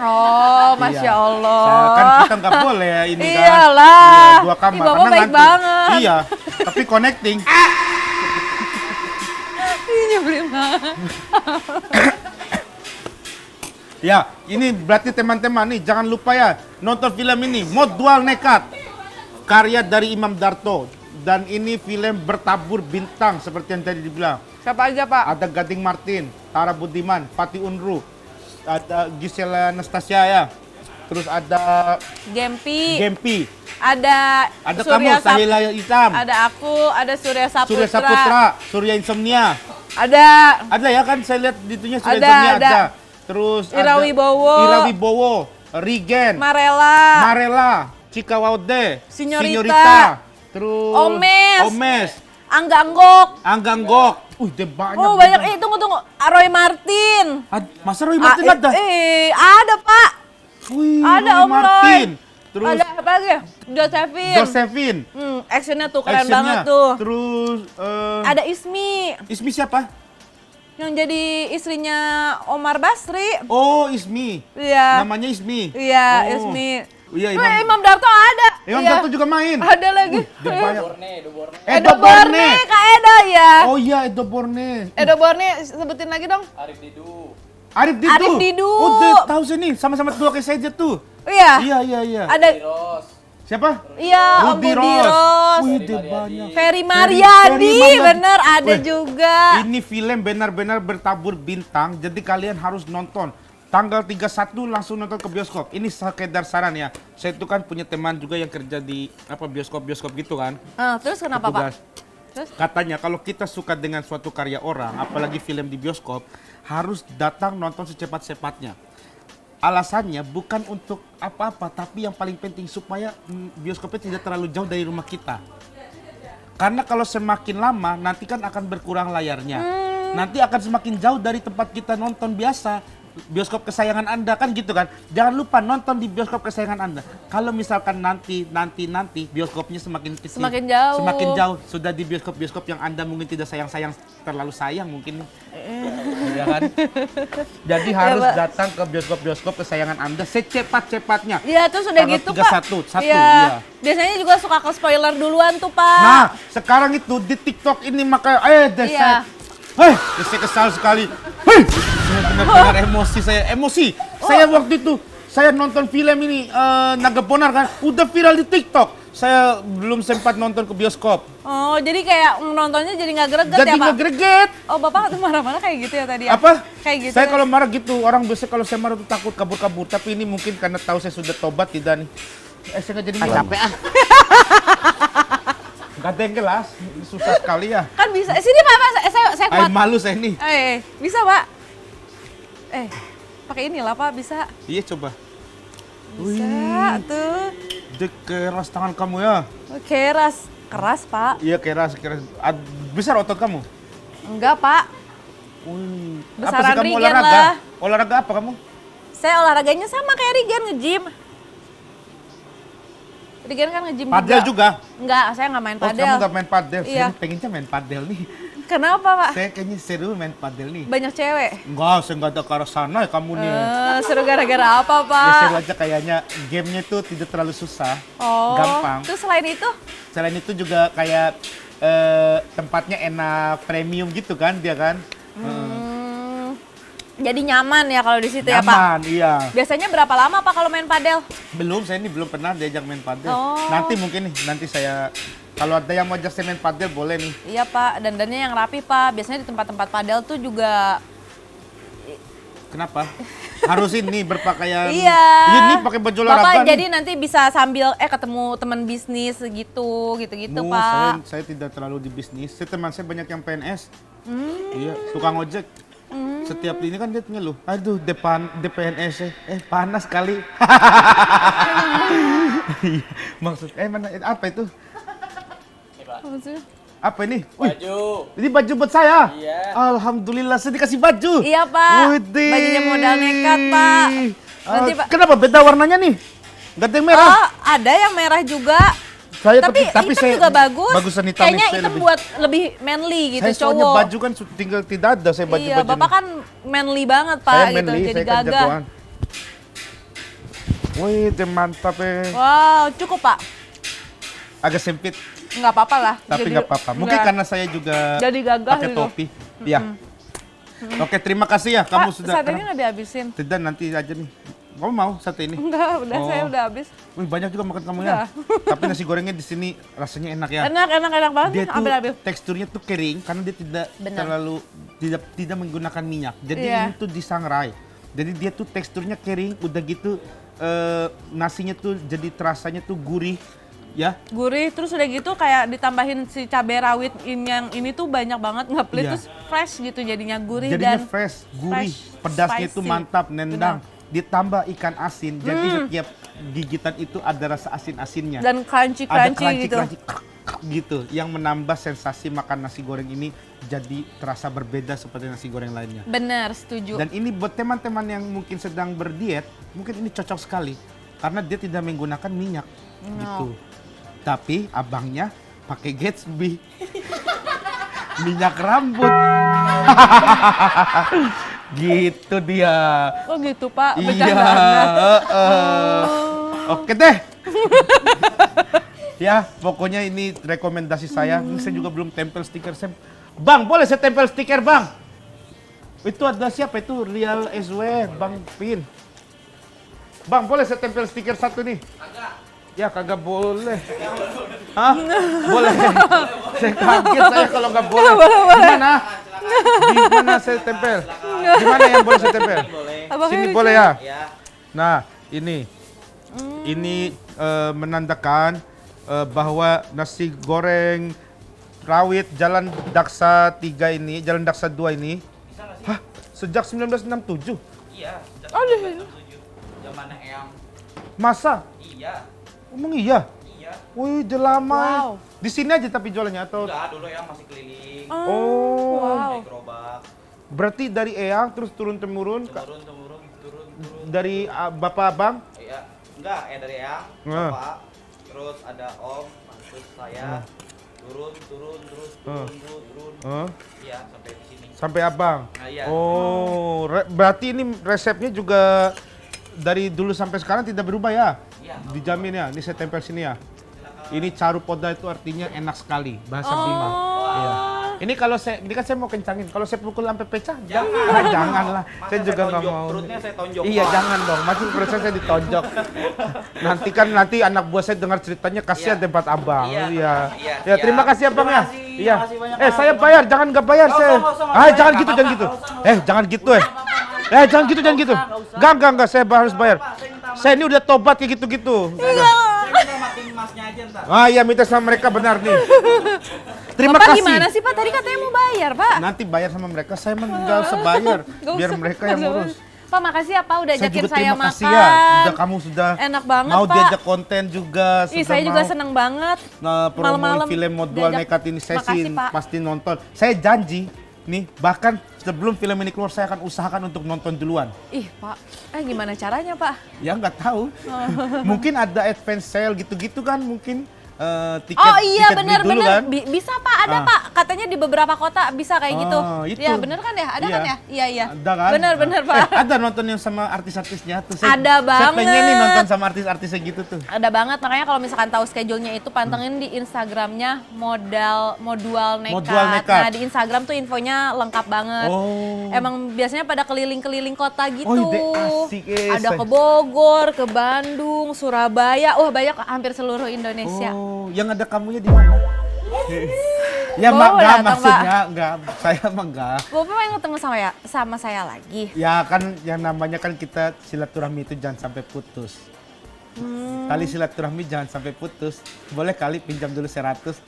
Oh, Masya Iya. Allah. Kan kita nggak boleh ya ini kan. Iyalah. Iya, 2 kamar. Ih, Bapak karena baik ngantuk. banget. Iya, tapi connecting. Ih, nyebelin banget. Ya, ini berarti teman-teman nih, jangan lupa ya nonton film ini, Mod Dual Nekat. Karya dari Imam Darto. Dan ini film bertabur bintang seperti yang tadi dibilang. Siapa aja, Pak? Ada Gading Martin, Tara Budiman, Fatih Unru, ada Gisela Anastasia ya. Terus ada Gempi. Gempi, Ada kamu, Surya Sahila Hitam, Ada aku, ada Surya Saputra. Surya Saputra, Surya Insomnia. Ada Ya kan, saya lihat ditunya Surya Ada, Insomnia ada. ada. Terus Ira ada Wibowo. Ira Wibowo, Rigen, Marela. Marela, Cika Waude, Sinyorita. terus Omes. Angga Anggok. Angga Anggok. Dia banyak. Oh, banyak. Tunggu. Roy Martin. Masa Roy Martin ada? Ada, Pak. Wih, Ada Roy Om Martin. Roy. Terus Ada apa lagi? Josephine. Josephine. Actionnya tuh keren Actionnya. banget tuh. Terus Ada Ismi. Ismi siapa? Yang jadi istrinya Omar Basri. Oh, Ismi. Iya. Namanya Ismi. Iya, Oh. Ismi. Iya, Imam Darto ada. Imam Iya. Darto juga main. Ada lagi. Dia banyak. Edo Borne, Kak Edo ya. Oh iya, Edo Borne. Edo Borne, sebutin lagi dong. Arif Didu. Arif Didu. Oh, dia tahu sih nih, sama-sama tua kayak saya tuh. Iya. Iya. Ada. Siapa? Iya, Om Budi Ros. Wih, dia banyak. Ferry Mariadi, Mariadi. bener ada Wih, juga. Ini film benar-benar bertabur bintang, jadi kalian harus nonton. Tanggal 31 langsung nonton ke bioskop. Ini sekedar saran ya. Saya tuh kan punya teman juga yang kerja di bioskop gitu kan. Terus kenapa, Petugas. Pak? Terus? Katanya kalau kita suka dengan suatu karya orang, apalagi film di bioskop, harus datang nonton secepat-cepatnya. Alasannya bukan untuk apa-apa, tapi yang paling penting supaya bioskopnya tidak terlalu jauh dari rumah kita. Karena kalau semakin lama, nanti kan akan berkurang layarnya. Nanti akan semakin jauh dari tempat kita nonton biasa. Bioskop kesayangan Anda kan gitu kan. Jangan lupa nonton di bioskop kesayangan Anda. Kalau misalkan nanti bioskopnya semakin kecil, semakin jauh sudah di bioskop yang Anda mungkin tidak terlalu sayang mungkin. Ya kan? Jadi harus datang ke bioskop kesayangan Anda secepat-cepatnya. Iya, terus udah Tanggal gitu, Pak. 31, Iya. Biasanya juga suka ke spoiler duluan tuh, Pak. Nah, sekarang itu di TikTok ini maka Iya. saya kesal sekali. Saya benar-benar emosi. Saya waktu itu saya nonton film ini Naga Bonar kan, udah viral di TikTok. Saya belum sempat nonton ke bioskop. Oh, jadi kayak nontonnya jadi nggak greget Jadi ya, Pak? nggak greget. Oh, Bapak tuh marah-marah kayak gitu ya tadi ya? Apa? Kayak gitu Saya ya? kalau marah gitu, orang biasa kalau saya marah tuh takut kabur-kabur. Tapi ini mungkin karena tahu saya sudah tobat tidak nih. Saya nggak jadi marah. Capek ah. Gak ada yang kelas, susah sekali ya. Kan bisa. Sini, Pak. Saya kuat. Malu saya nih. Bisa, Pak. Pakai inilah, Pak. Bisa. Iya coba. Bisa, tuh. Dia keras tangan kamu ya. Keras. Keras, Pak. Iya keras. Besar otot kamu? Enggak, Pak. Wih. Apa Besaran sih kamu Regen olahraga? lah. Olahraga apa kamu? Saya olahraganya sama kayak Regen, nge-gym. Regen kan nge-gym Padel juga? Enggak, saya nggak main Oh, padel. kamu nggak main padel? Iya. Saya pengennya main padel nih. Kenapa, Pak? Saya kayaknya seru main padel nih. Banyak cewek. Enggak, saya nggak ada ke arah sana ya kamu nih. Seru gara-gara apa, Ya Pak? seru aja kayaknya gamenya tuh tidak terlalu susah, Oh, gampang. terus selain itu? Selain itu juga kayak tempatnya enak, premium gitu kan dia kan. Jadi nyaman ya kalau di situ ya, Pak? Nyaman, iya. Biasanya berapa lama, Pak, kalau main padel? Saya ini belum pernah diajak main padel. Oh. Nanti mungkin nih, nanti saya kalau ada yang mau ajak saya main padel boleh nih. Iya, Pak. Dandannya yang rapi, Pak. Biasanya di tempat-tempat padel tuh juga... Kenapa? Harus ini berpakaian. Iya. Ini pakai baju olahraga. Bapak nih. jadi nanti bisa sambil ketemu teman bisnis gitu Bu, Pak. saya tidak terlalu di bisnis. Teman saya banyak yang PNS. Iya, tukang ojek. Setiap ini kan dia ngeluh, aduh depan DPNS panas kali. Iya, maksud mana apa itu? Apa ini? Wih, Baju. ini baju buat saya. Iya. Alhamdulillah saya dikasih baju. Iya, Pak. Widih. Bajunya modal nekat, Pak. Nanti, Pak. Kenapa beda warnanya nih? Gak ada yang merah. Oh, ada yang merah juga. Saya tapi tapi hitam saya juga bagus. bagusan hitam Kayaknya saya hitam lebih. buat lebih manly gitu, Saya soalnya cowok. baju kan tinggal tidak ada saya baju-baju Iya, Bapak ini. kan manly banget, Pak, Saya gitu. manly, Jadi saya kan gagah. jagoan. Wih, dia mantap Wow, cukup, Pak. Agak sempit, Nggak apa-apa lah. tapi nggak apa-apa. Mungkin nggak- karena saya juga jadi gagah pakai gitu. topi. Iya. Oke, terima kasih ya. Kamu Pak, sudah. saat ini nggak dihabisin. Tidak, nanti aja nih. Kamu mau satu ini? Enggak, udah Oh. saya udah habis. Wih, banyak juga makan kamu ya. Udah. Tapi nasi gorengnya di sini rasanya enak ya. Enak banget. Dia nih, tuh ambil. teksturnya tuh kering karena dia tidak Benar. terlalu tidak menggunakan minyak. Jadi Iya. ini tuh disangrai. Jadi dia tuh teksturnya kering, udah gitu nasinya tuh jadi terasanya tuh gurih ya. Gurih, terus udah gitu kayak ditambahin si cabai rawit yang ini tuh banyak banget, nggak pelit, Iya. terus fresh gitu jadinya gurih Jadinya dan fresh, gurih, fresh, pedasnya itu spicy. mantap, nendang. Ditambah ikan asin, jadi setiap gigitan itu ada rasa asin-asinnya. dan crunchy Ada gitu. crunchy gitu yang menambah sensasi makan nasi goreng ini jadi terasa berbeda seperti nasi goreng lainnya. Bener, setuju. Dan ini buat teman-teman yang mungkin sedang berdiet, mungkin ini cocok sekali karena dia tidak menggunakan minyak gitu. Tapi abangnya pakai Gatsby. Minyak rambut. Gitu dia. Oh gitu, Pak. Iya. Bercanda. Oke deh. Ya, pokoknya ini rekomendasi saya. Ini saya juga belum tempel stiker. Bang, boleh saya tempel stiker, Bang? Itu ada siapa itu? Real SW, Bang Pin. Bang, boleh saya tempel stiker satu nih? Ya, kagak boleh. Hah? Boleh. Saya kaget saya kalau nggak boleh. Gimana? Gimana saya tempel? Gimana yang boleh saya tempel? Abangnya Sini lucu. boleh ya? Ya. Nah, ini. Ini menandakan bahwa nasi goreng rawit Jalan Daksa 3 ini, Jalan Daksa 2 ini, hah, sejak 1967. Iya. Oh, di situ. Zamannya Eyang. Masa? Iya. Emang iya? Iya. Wih, udah lama. Wow. Di sini aja tapi jualannya atau? Enggak, dulu Eyang masih keliling. Oh, Wow. Naik gerobak. berarti dari Eyang terus turun-temurun Turun. dari bapak abang? Iya. Enggak, dari Eyang, Ah. Bapak. Terus ada Om, terus saya. Turun. Hah? Iya, sampai di sini. Sampai abang? Nah, iya. Oh, berarti ini resepnya juga dari dulu sampai sekarang tidak berubah ya? Iya. Dijamin ya, ini saya tempel sini ya. Ini caru poda itu artinya enak sekali, bahasa Bima. Iya. Ini kalau ini kan saya mau kencangin. Kalau saya pukul sampai pecah, jangan lah. Saya juga nggak mau. Perutnya saya tonjok. Iya, jangan dong. Masih perut saya ditonjok. nanti anak buah saya dengar ceritanya kasihan Iya. tempat abang. Iya. Iya. Iya. Ya, terima kasih abang ya. Terima kasih, Iya. makasih banyak, Saya Bang. bayar, jangan nggak bayar Nggak saya. usah, nggak usah, Ah, nggak jangan usah. gitu, jangan Nggak gitu. usah, Jangan gitu jangan gitu, jangan gitu. Enggak, saya harus bayar. Saya ini udah tobat kayak gitu-gitu. Saya minta matiin masnya aja ntar. Ah iya, minta sama mereka benar nih. Terima Bapak kasih. gimana sih, Pak? Tadi katanya mau bayar, Pak. Nanti bayar sama mereka, saya emang nggak usah bayar. Nggak Biar usah, mereka nggak yang usah. ngurus. Pak, makasih ya, Pak, udah Saya ajakin juga saya terima makan. kasih ya. Udah kamu sudah Enak banget, mau Pak. diajak konten juga. Ih, sudah saya juga mau, seneng banget. promoin Malam-malam film Modal diajak. Nekat ini. Saya Makasih, sih Pak. pasti nonton. Saya janji nih, bahkan sebelum film ini keluar saya akan usahakan untuk nonton duluan. Ih, Pak, gimana caranya, Pak? Ya nggak tahu. Mungkin ada advance sale gitu-gitu kan mungkin. Tiket, Oh iya, tiket beli dulu benar-benar kan? bisa, Pak, ada, Ah. Pak. Katanya di beberapa kota bisa kayak gitu. Oh, itu. Iya, bener kan ya? Ada kan ya? Iya. Ada kan? Bener, Pak. Ada nonton yang sama artis-artisnya tuh. Ada Saya pengen nih banget. nonton sama artis-artisnya gitu tuh. Ada banget, makanya kalau misalkan tahu schedule-nya itu pantengin di Instagramnya Modual Nekat. Nekat. Nah, di Instagram tuh infonya lengkap banget. Oh. Emang biasanya pada keliling-keliling kota gitu. Oh, ide asik, Ada ke Bogor, ke Bandung, Surabaya. Wah, banyak, hampir seluruh Indonesia. Oh, yang ada kamunya di mana? Ya Bawa enggak datang, maksudnya, enggak. Saya emang enggak. Bapak pengen ketemu sama saya lagi. Ya kan yang namanya kan kita silaturahmi itu jangan sampai putus. Tali silaturahmi jangan sampai putus. Boleh kali pinjam dulu 100.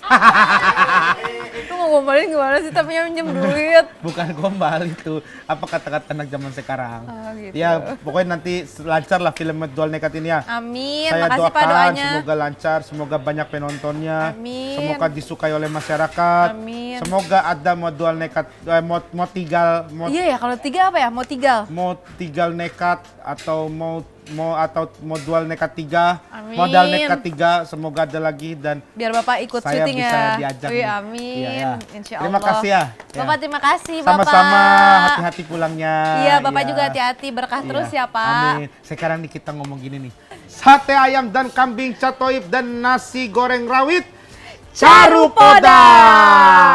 Itu mau gombalin gimana sih tapi minjem duit? Bukan gombal itu. Apa kata-kata anak zaman sekarang. Oh, gitu. Ya pokoknya nanti lancar lah film Dual Nekat ini ya. Amin, Saya makasih Pak doakan doanya. semoga lancar, semoga banyak penontonnya. Amin. Semoga disukai oleh masyarakat. Amin. Semoga ada mau Dual Nekat, mau tinggal, Iya ya, kalau 3 apa ya? Mau tinggal. mau tinggal nekat atau mau dual nekat 3, Amin. modal nekat 3, semoga ada lagi dan Biar Bapak ikut saya syuting bisa ya. diajak. Wih, nih. amin. Iya, ya. Insya Terima Allah. kasih ya. Bapak terima kasih Bapak. Sama-sama, hati-hati pulangnya. Iya, Bapak Iya. juga hati-hati. Berkah Iya. terus ya Pak. Amin. Sekarang nih kita ngomong gini nih. Sate ayam dan kambing catoib dan nasi goreng rawit. Carupoda.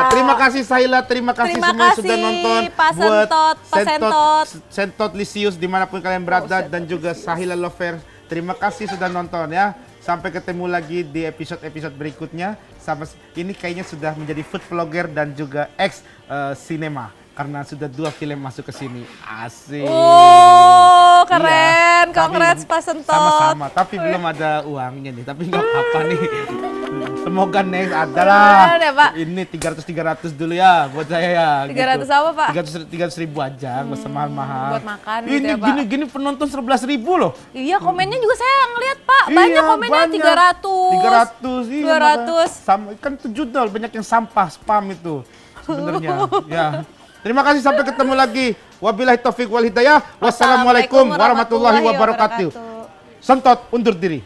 Terima kasih Sahila, terima kasih Terima semua yang kasih, sudah nonton. Pak Sentot, Pak Sentot. Sentot Lisius dimanapun kalian berada dan juga Sahila Lover. Terima kasih sudah nonton ya. Sampai ketemu lagi di episode-episode berikutnya. Sama ini kayaknya sudah menjadi food vlogger dan juga ex cinema karena sudah 2 film masuk ke sini. Asik. Oh, keren. Iya, Congrats tapi Pak Sentot. Sama-sama, tapi belum ada uangnya nih. Tapi nggak apa-apa nih. Semoga next adalah. Beneran ya, Pak? Ini 300 dulu ya buat saya ya. 300 apa, Pak? 300 ribu aja, nggak usah mahal-mahal. buat makan Ini gitu ya, Pak? gini penonton 11.000 loh. Iya, komennya juga saya ngeliat Pak. Banyak Iya, komennya banyak. 300. 300, iya. 200. Sama, kan itu judul, banyak yang sampah, spam itu sebenarnya. Ya. Terima kasih, sampai ketemu lagi. Wabillahi taufik wal hidayah. Wassalamualaikum warahmatullahi wabarakatuh. Sentot undur diri.